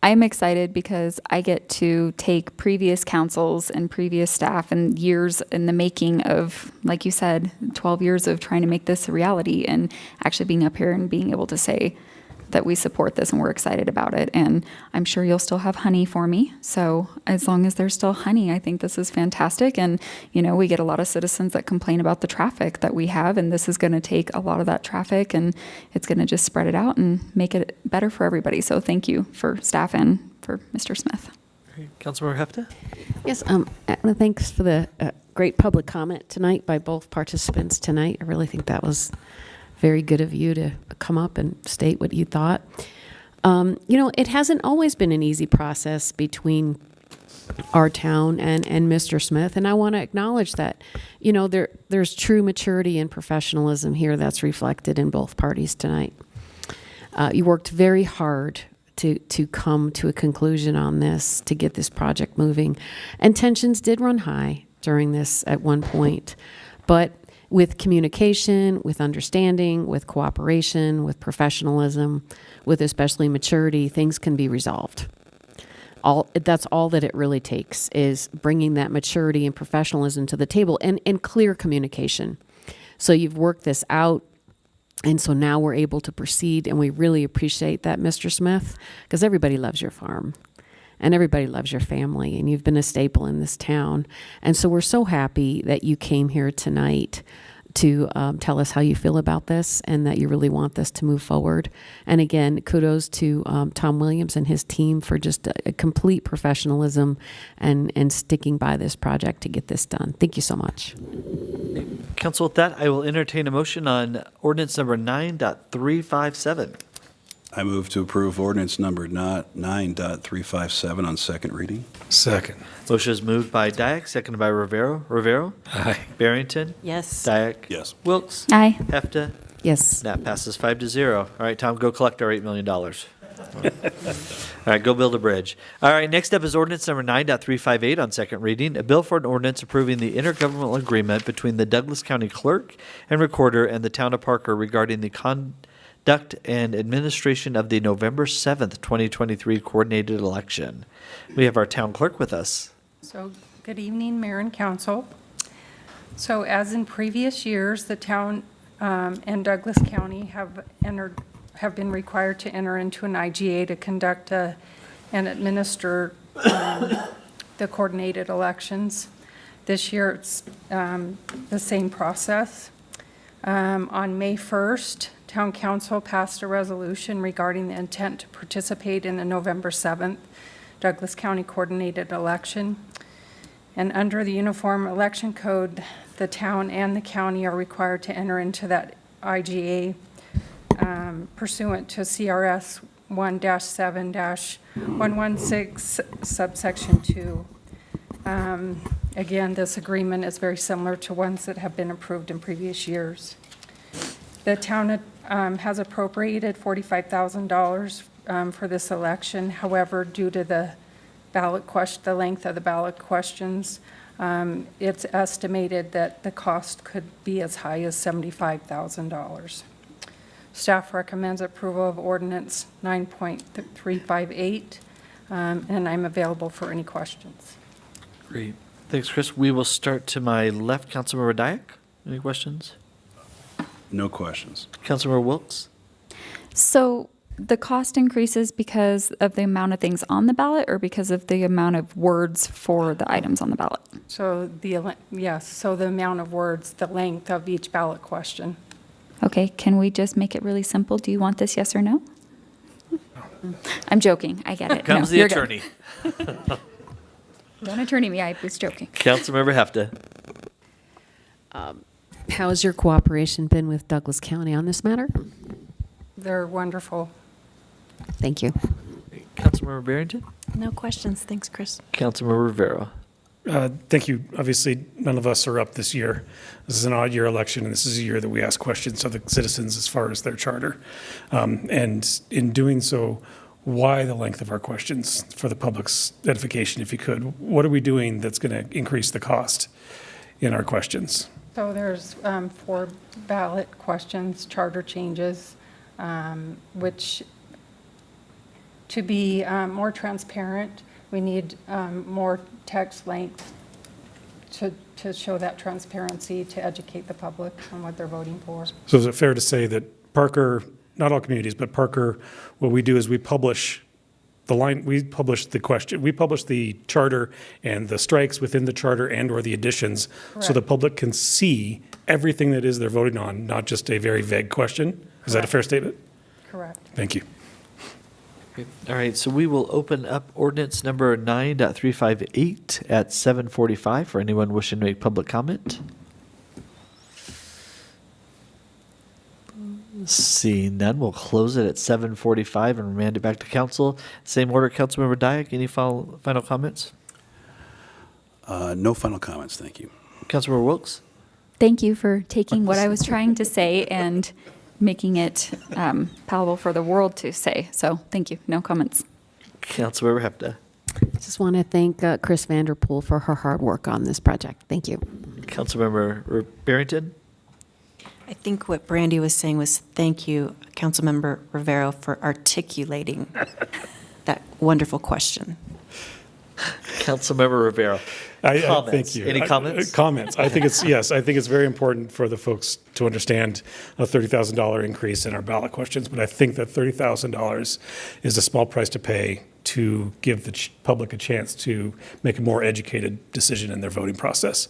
I'm excited because I get to take previous councils and previous staff and years in the making of, like you said, 12 years of trying to make this a reality and actually being up here and being able to say that we support this and we're excited about it. And I'm sure you'll still have honey for me. So as long as there's still honey, I think this is fantastic. And, we get a lot of citizens that complain about the traffic that we have, and this is going to take a lot of that traffic and it's going to just spread it out and make it better for everybody. So thank you for staff and for Mr. Smith. Councilmember Hefta? Yes, thanks for the great public comment tonight by both participants tonight. I really think that was very good of you to come up and state what you thought. It hasn't always been an easy process between our town and Mr. Smith, and I want to acknowledge that, there's true maturity and professionalism here that's reflected in both parties tonight. You worked very hard to come to a conclusion on this, to get this project moving, and tensions did run high during this at one point, but with communication, with understanding, with cooperation, with professionalism, with especially maturity, things can be resolved. That's all that it really takes, is bringing that maturity and professionalism to the table and clear communication. So you've worked this out, and so now we're able to proceed, and we really appreciate that, Mr. Smith, because everybody loves your farm. And everybody loves your family, and you've been a staple in this town. And so we're so happy that you came here tonight to tell us how you feel about this and that you really want this to move forward. And again, kudos to Tom Williams and his team for just a complete professionalism and sticking by this project to get this done. Thank you so much. Council, with that, I will entertain a motion on ordinance number 9.357. I move to approve ordinance number 9.357 on second reading. Second. Motion is moved by Dyak, seconded by Rivero. Rivero? Aye. Barrington? Yes. Dyak? Yes. Wilkes? Aye. Hefta? Yes. That passes 5-0. All right, Tom, go collect our $8 million. All right, go build a bridge. All right, next up is ordinance number 9.358 on second reading, a bill for an ordinance approving the intergovernmental agreement between the Douglas County Clerk and Recorder and the Town of Parker regarding the conduct and administration of the November 7th, 2023 coordinated election. We have our town clerk with us. So, good evening, Mayor and Council. So, as in previous years, the town and Douglas County have been required to enter into an IGA to conduct and administer the coordinated elections. This year, it's the same process. On May 1st, Town Council passed a resolution regarding the intent to participate in the November 7th Douglas County coordinated election. And under the Uniform Election Code, the town and the county are required to enter into that IGA pursuant to CRS 1-7-116 subsection 2. Again, this agreement is very similar to ones that have been approved in previous years. The town has appropriated $45,000 for this election. However, due to the length of the ballot questions, it's estimated that the cost could be as high as $75,000. Staff recommends approval of ordinance 9.358, and I'm available for any questions. Great. Thanks, Chris. We will start to my left. Councilmember Dyak, any questions? No questions. Councilmember Wilkes? So the cost increases because of the amount of things on the ballot or because of the amount of words for the items on the ballot? So so the amount of words, the length of each ballot question. Okay, can we just make it really simple? Do you want this, yes or no? I'm joking. I get it. Comes No, the you're good. attorney. Don't attorney me. I was joking. Councilmember Hefta? How has your cooperation been with Douglas County on this matter? They're wonderful. Thank you. Councilmember Barrington? No questions. Thanks, Chris. Councilmember Rivero? Thank you. Obviously, none of us are up this year. This is an odd year election, and this is a year that we ask questions of the citizens as far as their charter. And in doing so, why the length of our questions for the public's edification, if you could? What are we doing that's going to increase the cost in our questions? So there's 4 ballot questions, charter changes, which to be more transparent. We need more text length to show that transparency, to educate the public on what they're voting for. So is it fair to say that Parker, not all communities, but Parker, what we do is we publish the question, we publish the charter and the strikes within the charter and/or the additions, so the Correct. public can see everything that is they're voting on, not just a very vague question. Is that a fair statement? Correct. Thank you. All right, so we will open up ordinance number 9.358 at 7:45 for anyone wishing to make public comment. Seeing none, we'll close it at 7:45 and remand it back to council. Same order, Councilmember Dyak, any final comments? No final comments, thank you. Councilmember Wilks? Thank you for taking what I was trying to say and making it palatable for the world to say. So thank you. No comments. Councilmember Hepta? Just want to thank Chris Vanderpool for her hard work on this project. Thank you. Councilmember Barrington? I think what Brandy was saying was thank you, Councilmember Rivero, for articulating that wonderful question. Councilmember Rivera? Comments? Thank you. Any comments? Comments. I think it's very important for the folks to understand a $30,000 increase in our ballot questions, but I think that $30,000 is a small price to pay to give the public a chance to make a more educated decision in their voting process.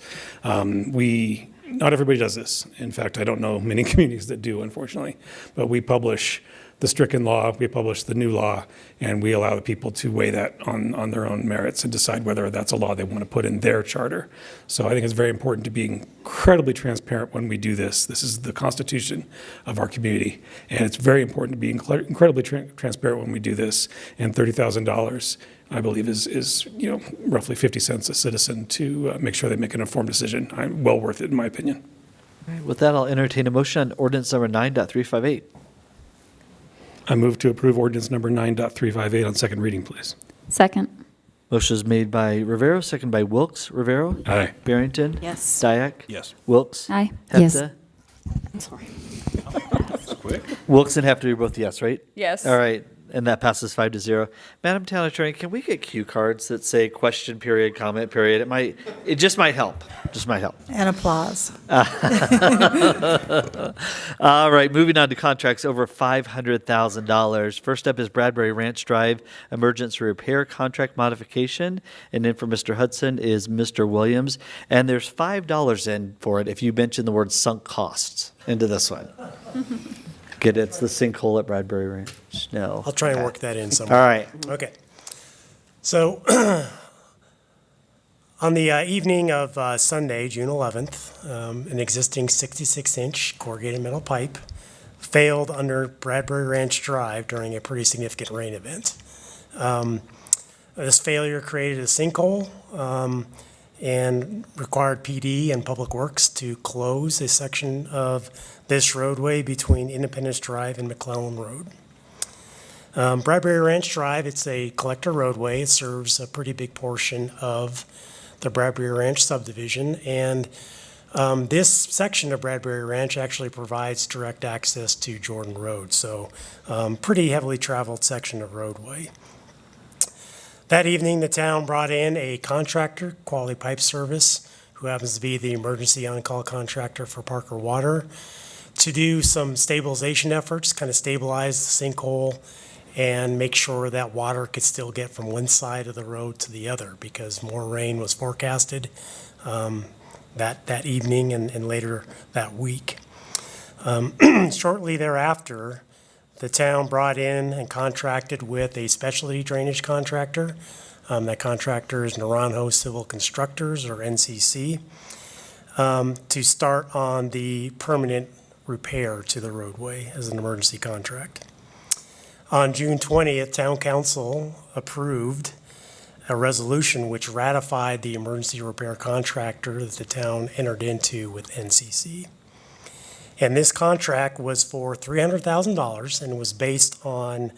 Not everybody does this. In fact, I don't know many communities that do, unfortunately. But we publish the stricken law, we publish the new law, and we allow the people to weigh that on their own merits and decide whether that's a law they want to put in their charter. So I think it's very important to be incredibly transparent when we do this. This is the constitution of our community, and it's very important to be incredibly transparent when we do this. And $30,000, I believe, is roughly 50 cents a citizen to make sure they make an informed decision. Well worth it, in my opinion. All right, with that, I'll entertain a motion on ordinance number 9.358. I move to approve ordinance number 9.358 on second reading, please. Second. Motion is made by Rivero, second by Wilks. Rivero? Aye. Barrington? Yes. Dyak? Yes. Wilks? Aye. Yes. Hepta? I'm sorry. Wilks and Hepta are both yes, right? Yes. All right, and that passes 5-0. Madam Town Attorney, can we get cue cards that say question period, comment period? It just might help. Just might help. And applause. All right, moving on to contracts over $500,000. First up is Bradbury Ranch Drive Emergency Repair Contract Modification. And then for Mr. Hudson is Mr. Williams. And there's $5 in for it if you mention the word sunk costs into this one. Get it? It's the sinkhole at Bradbury Ranch. No. I'll try and work that in somewhere. All right. Okay. So on the evening of Sunday, June 11th, an existing 66-inch corrugated metal pipe failed under Bradbury Ranch Drive during a pretty significant rain event. This failure created a sinkhole and required PD and Public Works to close a section of this roadway between Independence Drive and McClellan Road. Bradbury Ranch Drive, it's a collector roadway. It serves a pretty big portion of the Bradbury Ranch subdivision. And this section of Bradbury Ranch actually provides direct access to Jordan Road. So pretty heavily traveled section of roadway. That evening, the town brought in a contractor, Quality Pipe Service, who happens to be the emergency on-call contractor for Parker Water, to do some stabilization efforts, kind of stabilize the sinkhole and make sure that water could still get from one side of the road to the other, because more rain was forecasted that evening and later that week. Shortly thereafter, the town brought in and contracted with a specialty drainage contractor. That contractor is Naranjo Civil Constructors, or NCC, to start on the permanent repair to the roadway as an emergency contract. On June 20th, Town Council approved a resolution which ratified the emergency repair contractor that the town entered into with NCC. And this contract was for $300,000 and was based on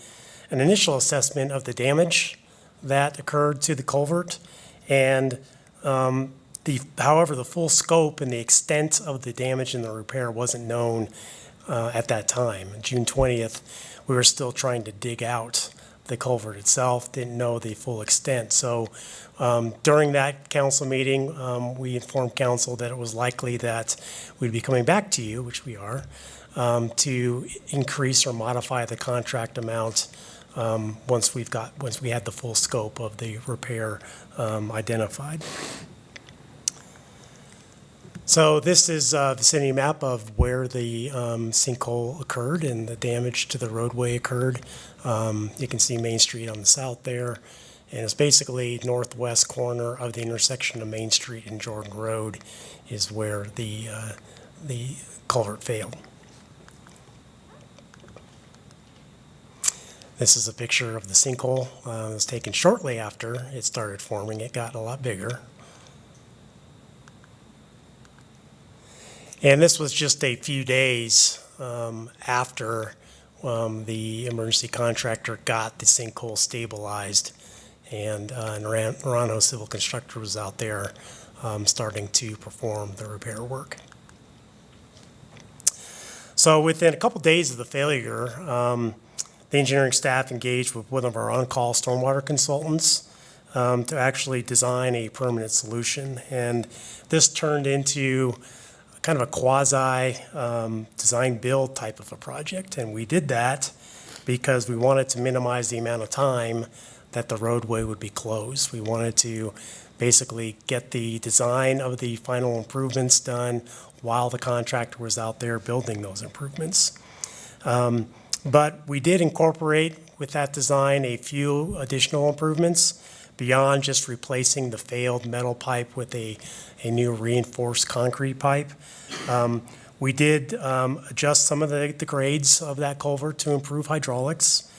an initial assessment of the damage that occurred to the culvert. And however, the full scope and the extent of the damage and the repair wasn't known at that time. June 20th, we were still trying to dig out the culvert itself, didn't know the full extent. So during that council meeting, we informed council that it was likely that we'd be coming back to you, which we are, to increase or modify the contract amount once we had the full scope of the repair identified. So this is a vicinity map of where the sinkhole occurred and the damage to the roadway occurred. You can see Main Street on the south there, and it's basically northwest corner of the intersection of Main Street and Jordan Road is where the culvert failed. This is a picture of the sinkhole. It was taken shortly after it started forming. It got a lot bigger. And this was just a few days after the emergency contractor got the sinkhole stabilized, and Naranjo Civil Constructor was out there starting to perform the repair work. So within a couple days of the failure, the engineering staff engaged with one of our on-call stormwater consultants to actually design a permanent solution. And this turned into kind of a quasi design build type of a project. And we did that because we wanted to minimize the amount of time that the roadway would be closed. We wanted to basically get the design of the final improvements done while the contractor was out there building those improvements. But we did incorporate with that design a few additional improvements beyond just replacing the failed metal pipe with a new reinforced concrete pipe. We did adjust some of the grades of that culvert to improve hydraulics.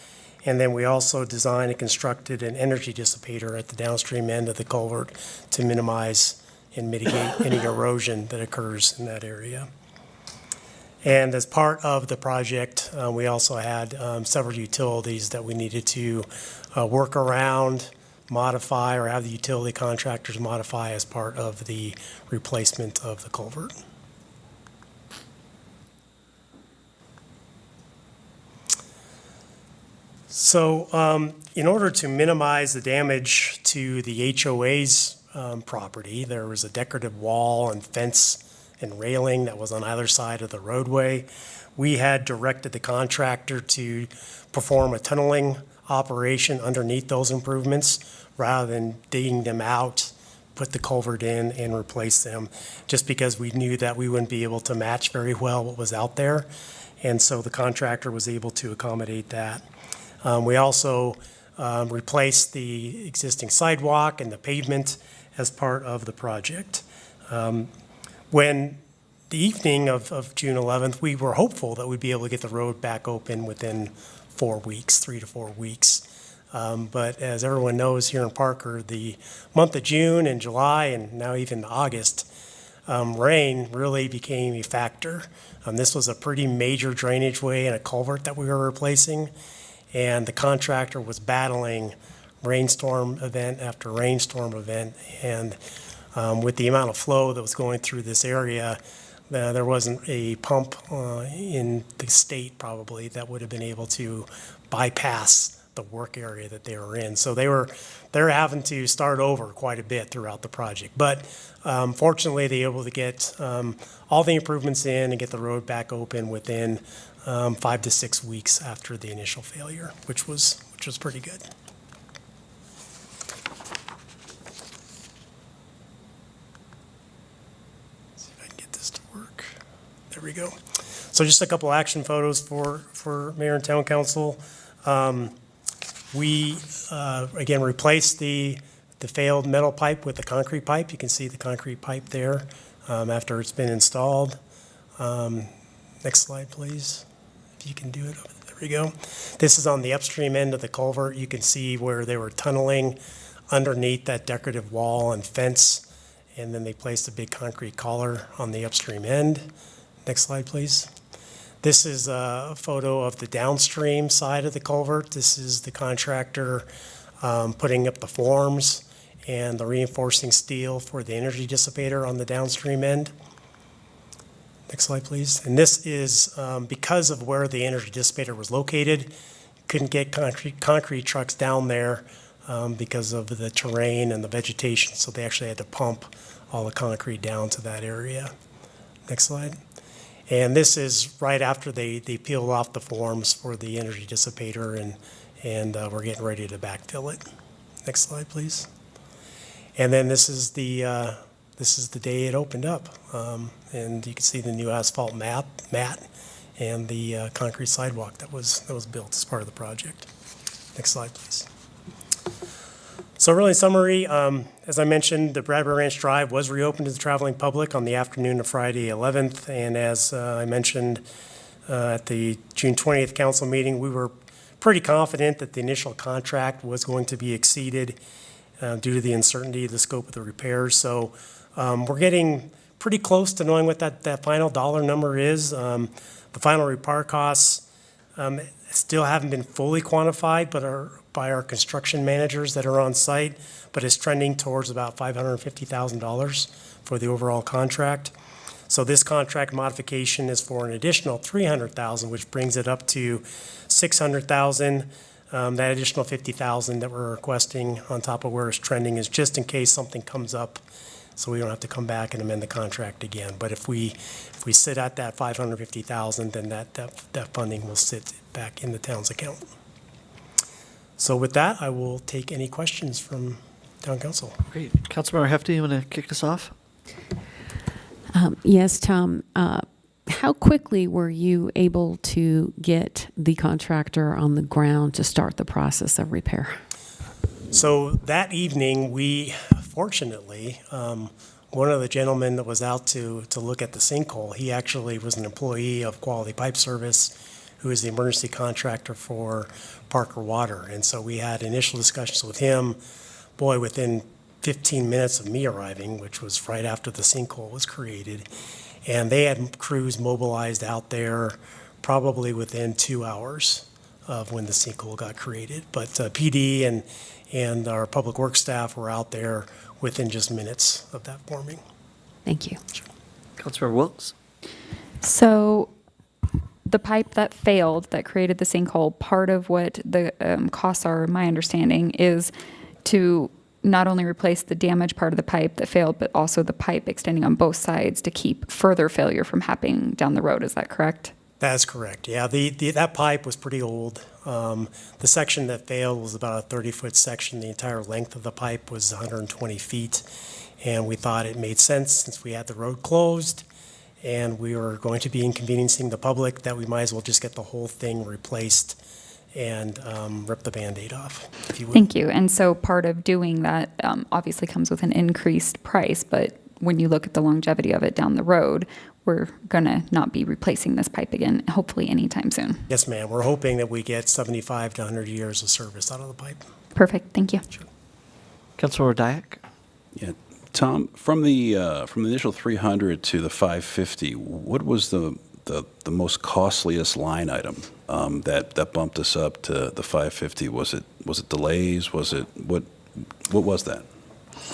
And then we also designed and constructed an energy dissipator at the downstream end of the culvert to minimize and mitigate any erosion that occurs in that area. And as part of the project, we also had several utilities that we needed to work around, modify, or have the utility contractors modify as part of the replacement of the culvert. So in order to minimize the damage to the HOA's property, there was a decorative wall and fence and railing that was on either side of the roadway. We had directed the contractor to perform a tunneling operation underneath those improvements rather than digging them out, put the culvert in and replace them, just because we knew that we wouldn't be able to match very well what was out there. And so the contractor was able to accommodate that. We also replaced the existing sidewalk and the pavement as part of the project. When the evening of June 11th, we were hopeful that we'd be able to get the road back open within 4 weeks, 3 to 4 weeks. But as everyone knows here in Parker, the month of June and July and now even August, rain really became a factor. This was a pretty major drainage way and a culvert that we were replacing. And the contractor was battling rainstorm event after rainstorm event. And with the amount of flow that was going through this area, there wasn't a pump in the state probably that would have been able to bypass the work area that they were in. So they're having to start over quite a bit throughout the project. But fortunately, they were able to get all the improvements in and get the road back open within 5 to 6 weeks after the initial failure, which was pretty good. See if I can get this to work. There we go. So just a couple action photos for Mayor and Town Council. We again replaced the failed metal pipe with the concrete pipe. You can see the concrete pipe there after it's been installed. Next slide, please. If you can do it. There we go. This is on the upstream end of the culvert. You can see where they were tunneling underneath that decorative wall and fence, and then they placed a big concrete collar on the upstream end. Next slide, please. This is a photo of the downstream side of the culvert. This is the contractor putting up the forms and the reinforcing steel for the energy dissipator on the downstream end. Next slide, please. And this is because of where the energy dissipator was located, couldn't get concrete trucks down there because of the terrain and the vegetation, so they actually had to pump all the concrete down to that area. Next slide. And this is right after they peeled off the forms for the energy dissipator, and we're getting ready to backfill it. Next slide, please. And then this is the day it opened up, and you can see the new asphalt mat and the concrete sidewalk that was built as part of the project. Next slide, please. So really, in summary, as I mentioned, the Bradbury Ranch Drive was reopened to the traveling public on the afternoon of Friday 11th, and as I mentioned at the June 20th council meeting, we were pretty confident that the initial contract was going to be exceeded due to the uncertainty of the scope of the repairs. So we're getting pretty close to knowing what that final dollar number is. The final repair costs still haven't been fully quantified, but are by our construction managers that are on site, but it's trending towards about $550,000 for the overall contract. So this contract modification is for an additional $300,000, which brings it up to $600,000. That additional $50,000 that we're requesting on top of where it's trending is just in case something comes up, so we don't have to come back and amend the contract again. But if we sit at that $550,000, then that funding will sit back in the town's account. So with that, I will take any questions from town council. Great. Councilmember Hefty, you want to kick us off? Yes, Tom. How quickly were you able to get the contractor on the ground to start the process of repair? So that evening, we fortunately, one of the gentlemen that was out to look at the sinkhole, he actually was an employee of Quality Pipe Service, who is the emergency contractor for Parker Water. And so we had initial discussions with him, boy, within 15 minutes of me arriving, which was right after the sinkhole was created. And they had crews mobilized out there probably within 2 hours of when the sinkhole got created. But PD and our public works staff were out there within just minutes of that forming. Thank you. Councilmember Wilks? So the pipe that failed, that created the sinkhole, part of what the costs are, my understanding, is to not only replace the damaged part of the pipe that failed, but also the pipe extending on both sides to keep further failure from happening down the road. Is that correct? That's correct. Yeah, that pipe was pretty old. The section that failed was about a 30-foot section. The entire length of the pipe was 120 feet. And we thought it made sense, since we had the road closed and we were going to be inconveniencing the public, that we might as well just get the whole thing replaced and rip the Band-Aid off, if you will. Thank you. And so part of doing that obviously comes with an increased price, but when you look at the longevity of it down the road, we're going to not be replacing this pipe again, hopefully anytime soon. Yes, ma'am. We're hoping that we get 75 to 100 years of service out of the pipe. Perfect. Thank you. Sure. Councilmember Dyak? Yeah, Tom, from the initial 300 to the 550, what was the most costliest line item that bumped us up to the 550? Was it delays? Was it what was that?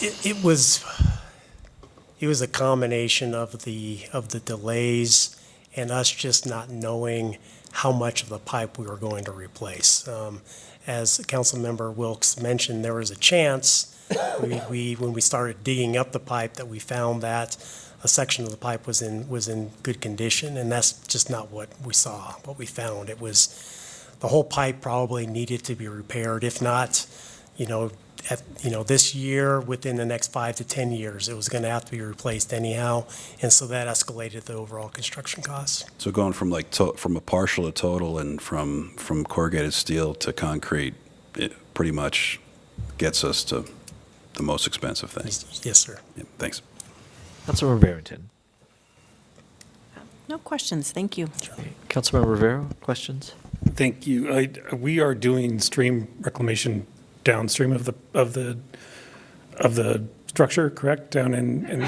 It was a combination of the delays and us just not knowing how much of the pipe we were going to replace. As Councilmember Wilks mentioned, there was a chance when we started digging up the pipe that we found that a section of the pipe was in good condition, and that's just not what we saw. What we found, it was the whole pipe probably needed to be repaired. If not, this year, within the next 5 to 10 years, it was going to have to be replaced anyhow, and so that escalated the overall construction costs. So going from from a partial to total and from corrugated steel to concrete, it pretty much gets us to the most expensive thing. Yes, sir. Yeah, thanks. Councilmember Barrington? No questions, thank you. Councilmember Rivera, questions? Thank you. We are doing stream reclamation downstream of the structure, correct? Down in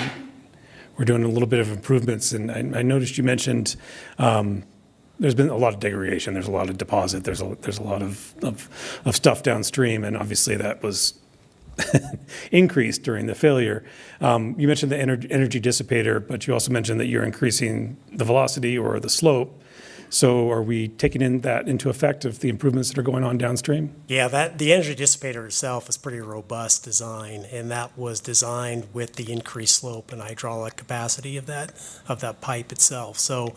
we're doing a little bit of improvements, and I noticed you mentioned there's been a lot of degradation. There's a lot of deposit. There's a lot of stuff downstream, and obviously that was increased during the failure. You mentioned the energy dissipator, but you also mentioned that you're increasing the velocity or the slope. So are we taking that into effect of the improvements that are going on downstream? Yeah, the energy dissipator itself is pretty robust design, and that was designed with the increased slope and hydraulic capacity of that pipe itself. So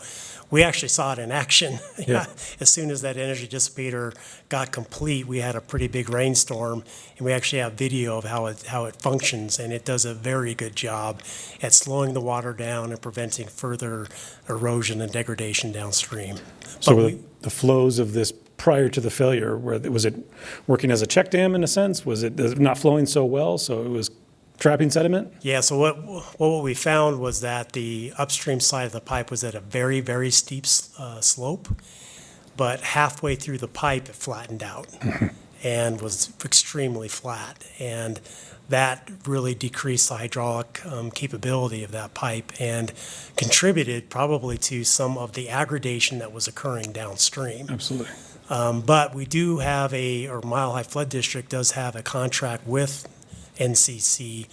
we actually saw it in action. Yeah. As soon as that energy dissipator got complete, we had a pretty big rainstorm, and we actually have video of how it functions, and it does a very good job at slowing the water down and preventing further erosion and degradation downstream. So But were we- the flows of this prior to the failure, was it working as a check dam in a sense? Was it not flowing so well, so it was trapping sediment? Yeah, so what we found was that the upstream side of the pipe was at a very, very steep slope, but halfway through the pipe, it flattened out and was extremely flat. And that really decreased the hydraulic capability of that pipe and contributed probably to some of the aggradation that was occurring downstream. Absolutely. But we do have or Mile High Flood District does have a contract with NCC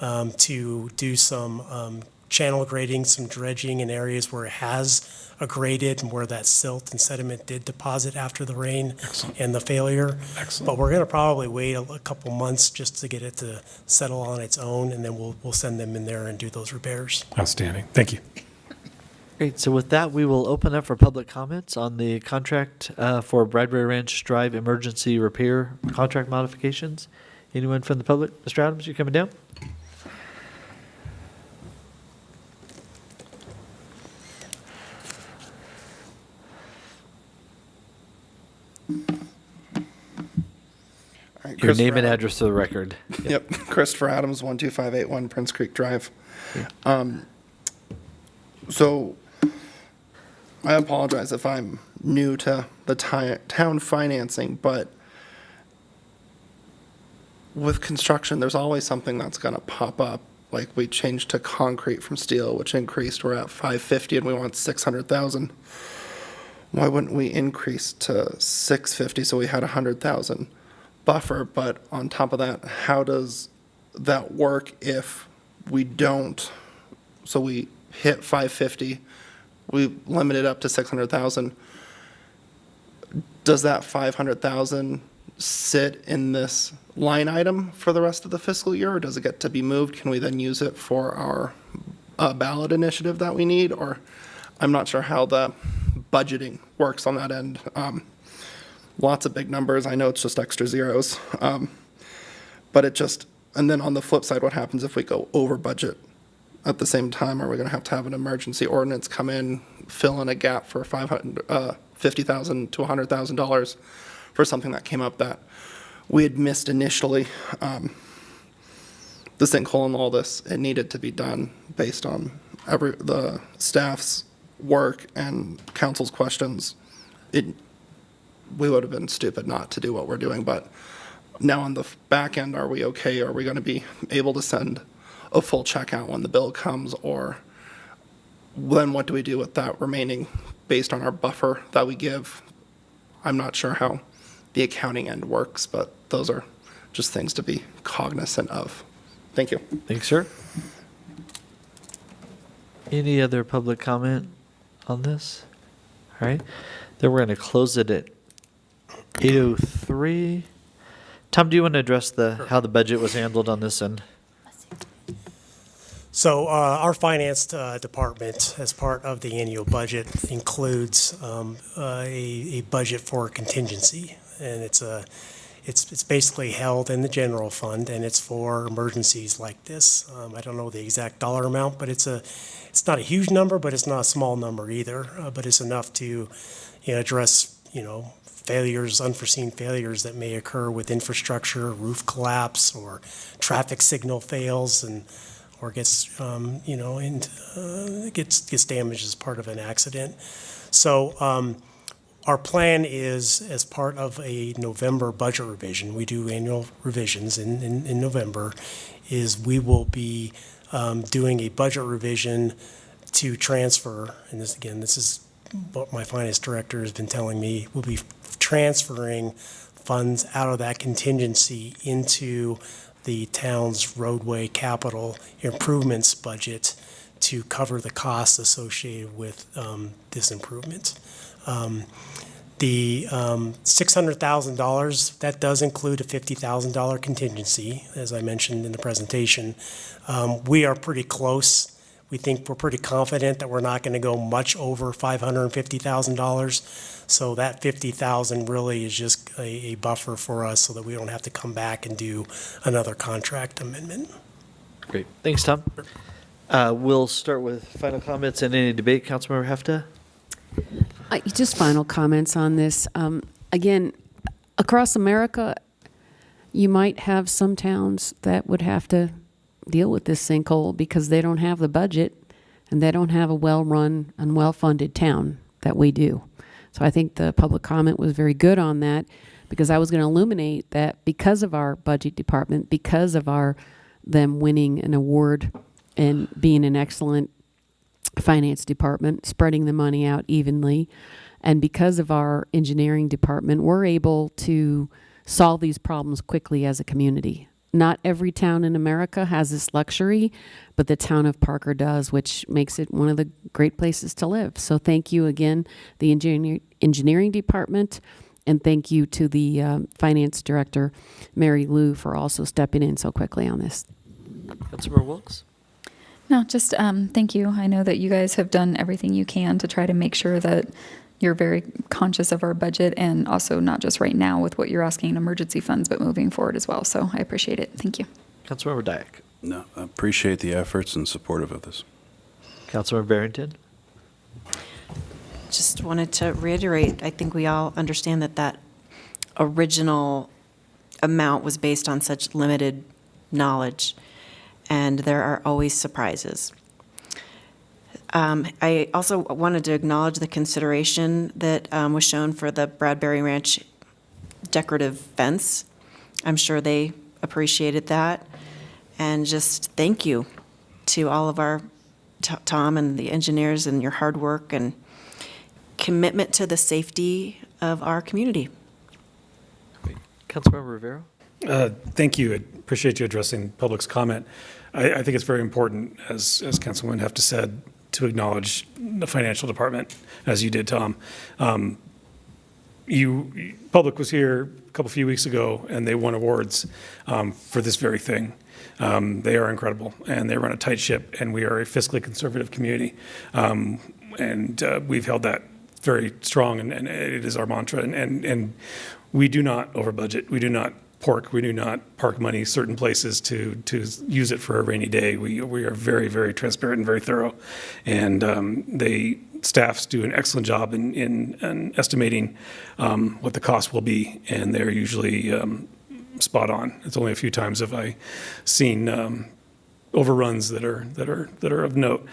to do some channel grading, some dredging in areas where it has aggraded and where that silt and sediment did deposit after the rain and the failure. Excellent. But we're going to probably wait a couple months just to get it to settle on its own, and then we'll send them in there and do those repairs. Outstanding. Thank you. Great. So with that, we will open up for public comments on the contract for Bradbury Ranch Drive emergency repair contract modifications. Anyone from the public? Mr. Adams, you coming down? All right, Your name Christopher and Adams. address for the record. Yep, Christopher Adams, 12581 Prince Creek Drive. So I apologize if I'm new to the town financing, but with construction, there's always something that's going to pop up. Like we changed to concrete from steel, which increased. We're at 550 and we want 600,000. Why wouldn't we increase to 650 so we had 100,000 buffer? But on top of that, how does that work if we don't? So we hit 550, we limit it up to 600,000. Does that 500,000 sit in this line item for the rest of the fiscal year, or does it get to be moved? Can we then use it for our ballot initiative that we need? Or I'm not sure how the budgeting works on that end. Lots of big numbers. I know it's just extra zeros. But it just, and then on the flip side, what happens if we go over budget at the same time? Are we going to have an emergency ordinance come in, fill in a gap for $50,000 to $100,000 for something that came up that we had missed initially? The sinkhole and all this, it needed to be done based on the staff's work and council's questions. We would have been stupid not to do what we're doing, but now on the back end, are we okay? Are we going to be able to send a full check out when the bill comes? Or then what do we do with that remaining based on our buffer that we give? I'm not sure how the accounting end works, but those are just things to be cognizant of. Thank you. Thanks, sir. Any other public comment on this? All right. Then we're going to close it at 8:03. Tom, do you want to address how the budget was handled on this end? So our finance department, as part of the annual budget, includes a budget for contingency, and it's basically held in the general fund, and it's for emergencies like this. I don't know the exact dollar amount, but it's not a huge number, but it's not a small number either. But it's enough to address failures, unforeseen failures that may occur with infrastructure, roof collapse, or traffic signal fails, or gets gets damaged as part of an accident. So our plan is, as part of a November budget revision, we do annual revisions in November, is we will be doing a budget revision to transfer, and this is what my finance director has been telling me, we'll be transferring funds out of that contingency into the town's roadway capital improvements budget to cover the costs associated with this improvement. The $600,000, that does include a $50,000 contingency, as I mentioned in the presentation. We are pretty close. We think we're pretty confident that we're not going to go much over $550,000. So that $50,000 really is just a buffer for us so that we don't have to come back and do another contract amendment. Great. Thanks, Tom. We'll start with final comments and any debate. Councilmember Hefta? Just final comments on this. Again, across America, you might have some towns that would have to deal with this sinkhole because they don't have the budget and they don't have a well-run and well-funded town that we do. So I think the public comment was very good on that, because I was going to illuminate that because of our budget department, because of them winning an award and being an excellent finance department, spreading the money out evenly, and because of our engineering department, we're able to solve these problems quickly as a community. Not every town in America has this luxury, but the town of Parker does, which makes it one of the great places to live. So thank you again, the engineering department, and thank you to the finance director, Mary Lou, for also stepping in so quickly on this. Councilmember Wilks? No, just thank you. I know that you guys have done everything you can to try to make sure that you're very conscious of our budget, and also not just right now with what you're asking in emergency funds, but moving forward as well. So I appreciate it. Thank you. Councilmember Dyak? No, I appreciate the efforts and supportive of this. Councilmember Barrington? Just wanted to reiterate, I think we all understand that original amount was based on such limited knowledge, and there are always surprises. I also wanted to acknowledge the consideration that was shown for the Bradbury Ranch decorative fence. I'm sure they appreciated that. And just thank you to all of our, Tom and the engineers, and your hard work and commitment to the safety of our community. Councilmember Rivera? Thank you. I appreciate you addressing public's comment. I think it's very important, as Councilwoman Hefta said, to acknowledge the financial department, as you did, Tom. Public was here a few weeks ago, and they won awards for this very thing. They are incredible, and they run a tight ship, and we are a fiscally conservative community. And we've held that very strong, and it is our mantra. And we do not over budget. We do not we do not park money certain places to use it for a rainy day. We are very, very transparent and very thorough. And staffs do an excellent job in estimating what the cost will be, and they're usually spot on. It's only a few times have I seen overruns that are of note.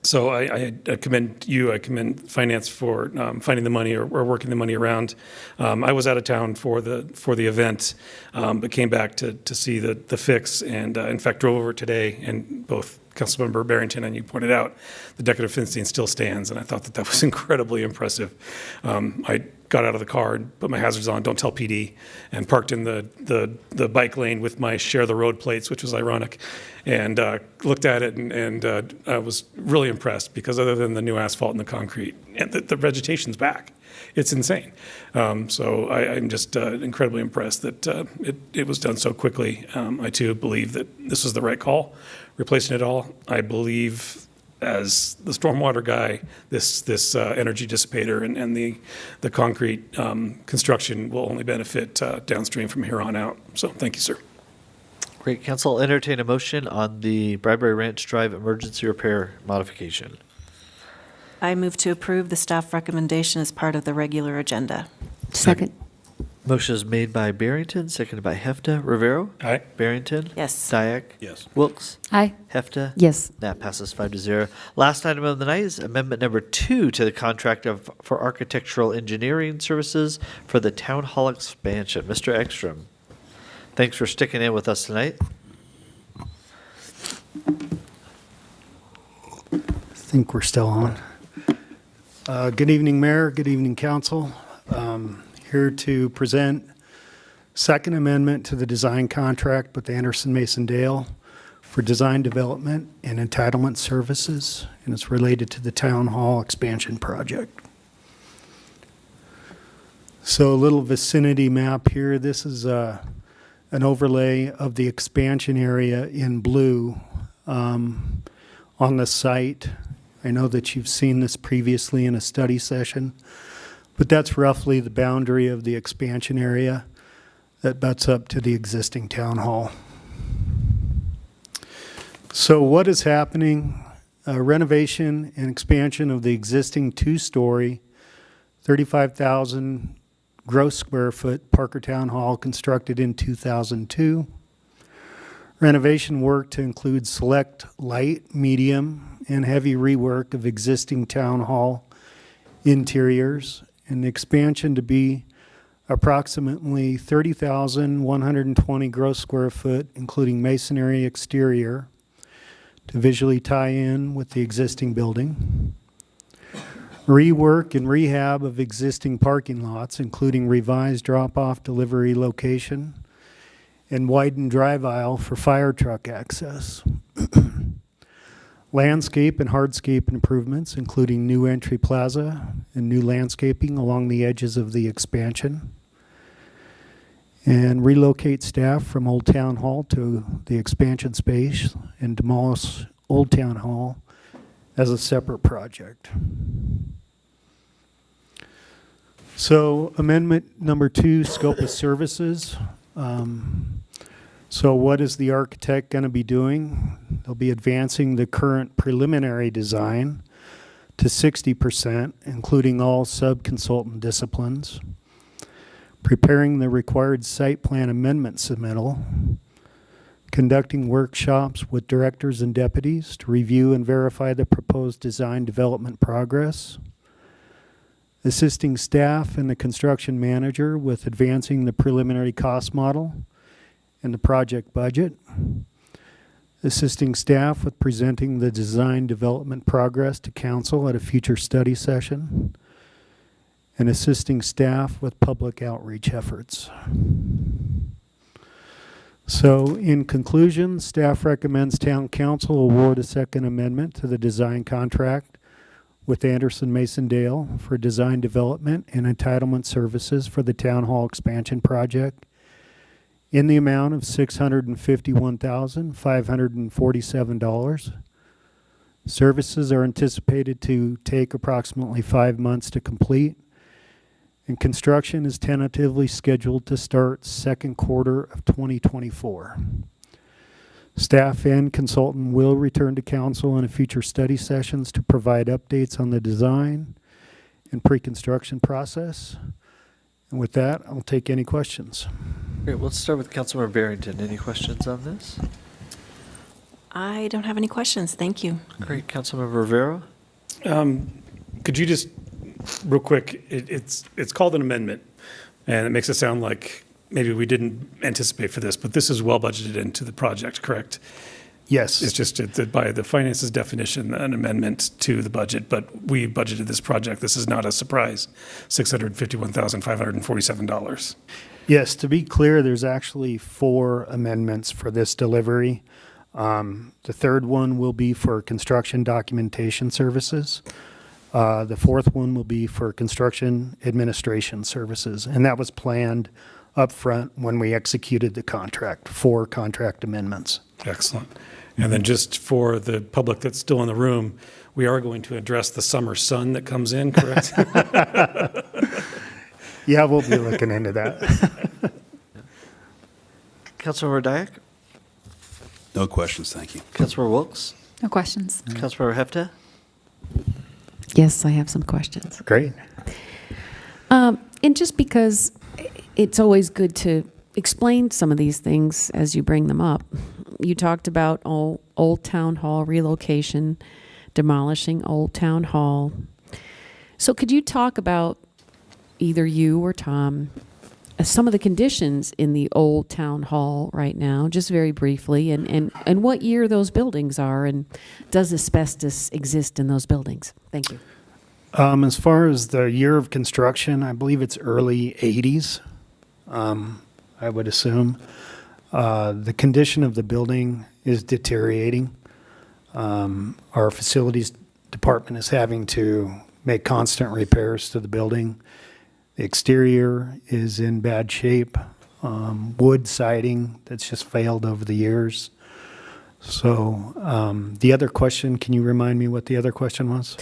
So I commend you. I commend finance for finding the money or working the money around. I was out of town for the event, but came back to see the fix, and in fact drove over today. And both Councilmember Barrington and you pointed out the decorative fencing still stands, and I thought that was incredibly impressive. I got out of the car and put my hazards on, don't tell PD, and parked in the bike lane with my share the road plates, which was ironic, and looked at it, and I was really impressed, because other than the new asphalt and the concrete, and the vegetation's back. It's insane. So I'm just incredibly impressed that it was done so quickly. I too believe that this was the right call, replacing it all. I believe, as the stormwater guy, this energy dissipator and the concrete construction will only benefit downstream from here on out. So thank you, sir. Great. Council, I'll entertain a motion on the Bradbury Ranch Drive emergency repair modification. I move to approve the staff recommendation as part of the regular agenda. Second. Motion is made by Barrington, seconded by Hefta. Rivero? Aye. Barrington? Yes. Dyak? Yes. Wilks? Aye. Hefta? Yes. That passes 5-0. Last item of the night is amendment number 2 to the contract for architectural engineering services for the Town Hall expansion. Mr. Ekstrom, thanks for sticking in with us tonight. I think we're still on. Good evening, Mayor. Good evening, Council. Here to present Second Amendment to the design contract with Anderson Mason Dale for design development and entitlement services, and it's related to the Town Hall expansion project. So a little vicinity map here. This is an overlay of the expansion area in blue on the site. I know that you've seen this previously in a study session, but that's roughly the boundary of the expansion area that butts up to the existing town hall. So what is happening? Renovation and expansion of the existing two-story, 35,000 gross square foot Parker Town Hall constructed in 2002. Renovation work to include select light, medium, and heavy rework of existing town hall interiors, and the expansion to be approximately 30,120 gross square foot, including masonry exterior, to visually tie in with the existing building. Rework and rehab of existing parking lots, including revised drop-off delivery location and widened drive aisle for fire truck access. Landscape and hardscape improvements, including new entry plaza and new landscaping along the edges of the expansion. And relocate staff from Old Town Hall to the expansion space and demolish Old Town Hall as a separate project. So amendment number 2, scope of services. So what is the architect going to be doing? They'll be advancing the current preliminary design to 60%, including all sub-consultant disciplines. Preparing the required site plan amendment submittal, conducting workshops with directors and deputies to review and verify the proposed design development progress, assisting staff and the construction manager with advancing the preliminary cost model and the project budget, assisting staff with presenting the design development progress to council at a future study session, and assisting staff with public outreach efforts. So in conclusion, staff recommends town council award a second amendment to the design contract with Anderson Mason Dale for design development and entitlement services for the town hall expansion project in the amount of $651,547. Services are anticipated to take approximately 5 months to complete, and construction is tentatively scheduled to start second quarter of 2024. Staff and consultant will return to council in a future study sessions to provide updates on the design and pre-construction process. And with that, I'll take any questions. Great. Let's start with Councilmember Barrington. Any questions on this? I don't have any questions. Thank you. Great. Councilmember Rivera? Could you just, real quick, it's called an amendment, and it makes it sound like maybe we didn't anticipate for this, but this is well budgeted into the project, correct? Yes. It's just that by the finances definition, an amendment to the budget, but we budgeted this project. This is not a surprise, $651,547. Yes, to be clear, there's actually 4 amendments for this delivery. The third one will be for construction documentation services. The fourth one will be for construction administration services, and that was planned up front when we executed the contract, 4 contract amendments. Excellent. And then just for the public that's still in the room, we are going to address the summer sun that comes in, correct? Yeah, we'll be looking into that. Councilmember Dyak? No questions, thank you. Councilmember Wilkes? No questions. Councilmember Hefta? Yes, I have some questions. Great. And just because it's always good to explain some of these things as you bring them up. You talked about Old Town Hall relocation, demolishing Old Town Hall. So could you talk about, either you or Tom, some of the conditions in the Old Town Hall right now, just very briefly, and what year those buildings are, and does asbestos exist in those buildings? Thank you. As far as the year of construction, I believe it's early 80s, I would assume. The condition of the building is deteriorating. Our facilities department is having to make constant repairs to the building. The exterior is in bad shape. Wood siding that's just failed over the years. So the other question, can you remind me what the other question was?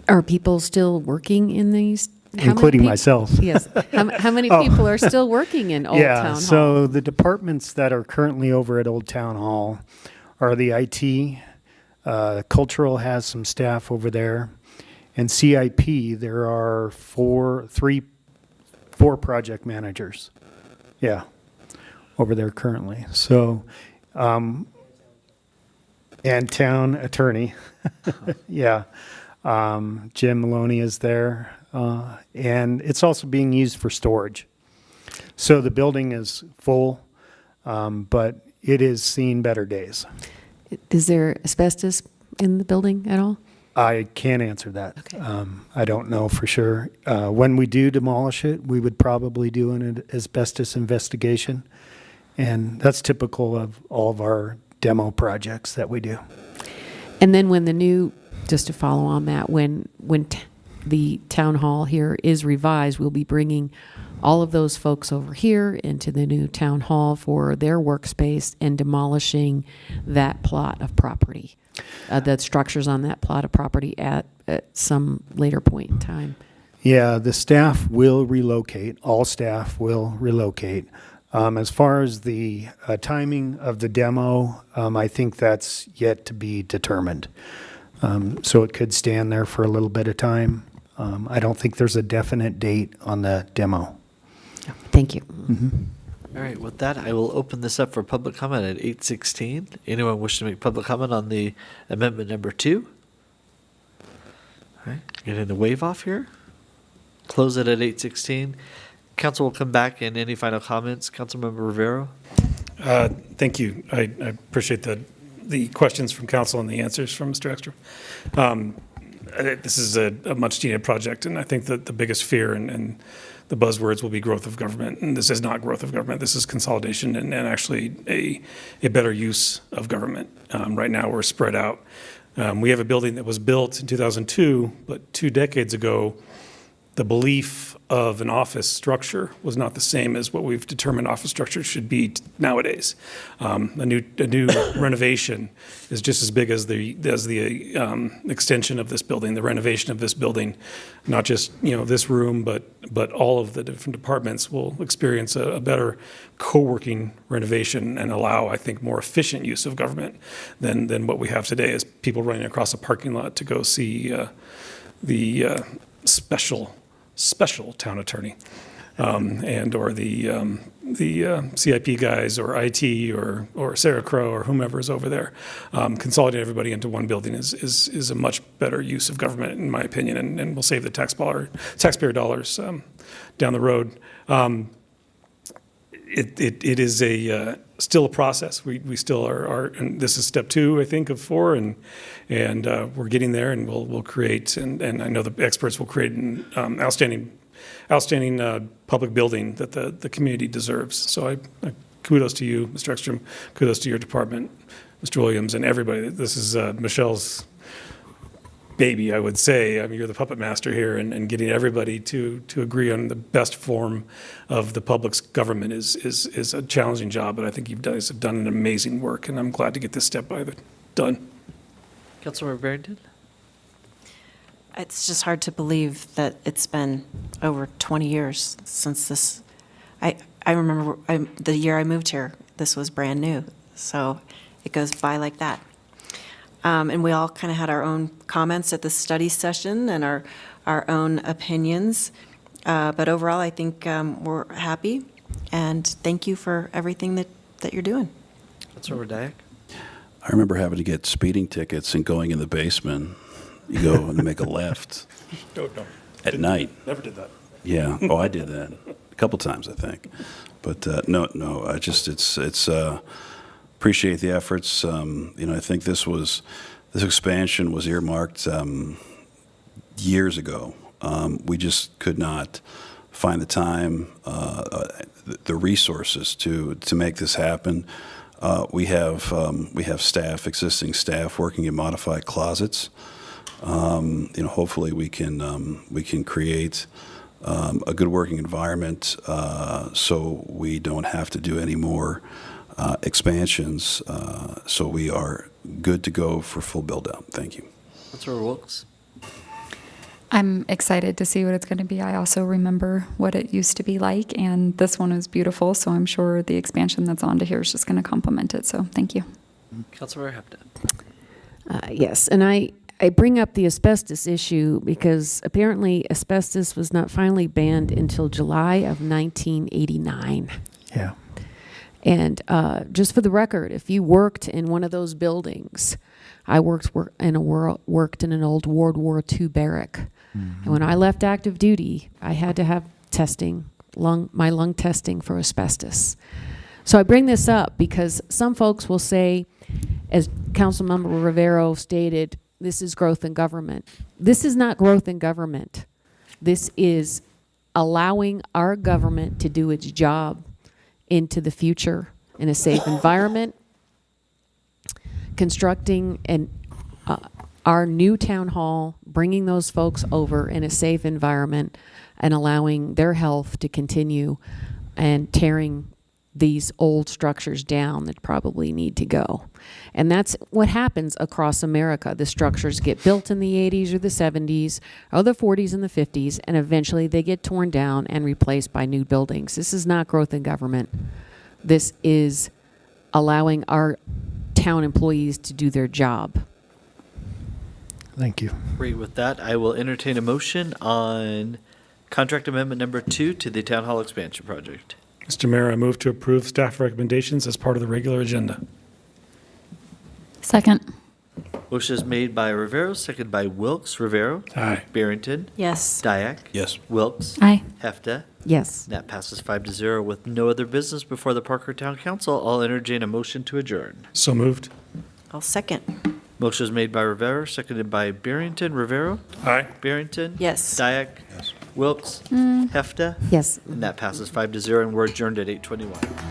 Are people still working in these? Including myself. Yes. How many people are still working in Old Town Hall? So the departments that are currently over at Old Town Hall are the IT, cultural has some staff over there, and CIP, there are four project managers. Yeah, over there currently. So, and town attorney. Yeah. Jim Maloney is there. And it's also being used for storage. So the building is full, but it is seeing better days. Is there asbestos in the building at all? I can't answer that. Okay. I don't know for sure. When we do demolish it, we would probably do an asbestos investigation. And that's typical of all of our demo projects that we do. And then when the new, just to follow on that, when the town hall here is revised, we'll be bringing all of those folks over here into the new town hall for their workspace and demolishing that plot of property, the structures on that plot of property at some later point in time. Yeah, the staff will relocate. All staff will relocate. As far as the timing of the demo, I think that's yet to be determined. So it could stand there for a little bit of time. I don't think there's a definite date on the demo. Thank you. All right, with that, I will open this up for public comment at 8:16. Anyone wish to make public comment on the amendment number 2? All right, getting the wave off here. Close it at 8:16. Council will come back, and any final comments? Councilmember Rivero? Thank you. I appreciate the questions from council and the answers from Mr. Ekstrom. This is a much needed project, and I think that the biggest fear and the buzzwords will be growth of government. And this is not growth of government. This is consolidation and actually a better use of government. Right now, we're spread out. We have a building that was built in 2002, but 2 decades ago, the belief of an office structure was not the same as what we've determined office structure should be nowadays. A new renovation is just as big as the extension of this building, the renovation of this building. Not just this room, but all of the different departments will experience a better co-working renovation and allow, I think, more efficient use of government than what we have today, as people running across a parking lot to go see the special town attorney, and or the CIP guys or IT or Sarah Crow or whomever is over there. Consolidating everybody into one building is a much better use of government, in my opinion, and will save the taxpayer dollars down the road. It is still a process. We still are, and this is step 2, I think, of 4, and we're getting there, and we'll create, and I know the experts will create an outstanding public building that the community deserves. So I kudos to you, Mr. Ekstrom. Kudos to your department, Mr. Williams, and everybody. This is Michelle's baby, I would say. I mean, you're the puppet master here, and getting everybody to agree on the best form of the public's government is a challenging job, but I think you guys have done an amazing work, and I'm glad to get this step done. Councilmember Barrington? It's just hard to believe that it's been over 20 years since this. I remember the year I moved here, this was brand new. So it goes by like that. And we all kind of had our own comments at the study session and our own opinions. But overall, I think we're happy. And thank you for everything that you're doing. Councilmember Dyak? I remember having to get speeding tickets and going in the basement. You go and make a left at night. Never did that. Yeah. Oh, I did that a couple times, I think. But no. I just it's appreciate the efforts. I think this expansion was earmarked years ago. We just could not find the time, the resources to make this happen. We have existing staff working in modified closets. hopefully we can create a good working environment so we don't have to do any more expansions. So we are good to go for full build-out. Thank you. Councilor Wilkes? I'm excited to see what it's going to be. I also remember what it used to be like, and this one is beautiful, so I'm sure the expansion that's onto here is just going to complement it. So thank you. Councilor Hefta? Yes, and I bring up the asbestos issue because apparently asbestos was not finally banned until July of 1989. Yeah. And just for the record, if you worked in one of those buildings, I worked in an old World War II barrack. And when I left active duty, I had to have my lung testing for asbestos. So I bring this up because some folks will say, as Councilmember Rivero stated, this is growth in government. This is not growth in government. This is allowing our government to do its job into the future in a safe environment, constructing our new town hall, bringing those folks over in a safe environment and allowing their health to continue, and tearing these old structures down that probably need to go. And that's what happens across America. The structures get built in the 80s or the 70s or the 40s and the 50s, and eventually they get torn down and replaced by new buildings. This is not growth in government. This is allowing our town employees to do their job. Thank you. Great. With that, I will entertain a motion on contract amendment number 2 to the Town Hall expansion project. Mr. Mayor, I move to approve staff recommendations as part of the regular agenda. Second. Motion is made by Rivero, seconded by Wilkes. Rivero? Aye. Barrington? Yes. Dyak? Yes. Wilkes? Aye. Hefta? Yes. That passes 5-0 with no other business before the Parker Town Council. I'll entertain a motion to adjourn. So moved. I'll second. Motion is made by Rivero, seconded by Barrington. Rivero? Aye. Barrington? Yes. Dyak? Yes. Wilkes? Hefta? Yes. And that passes 5-0, and we're adjourned at 8:21.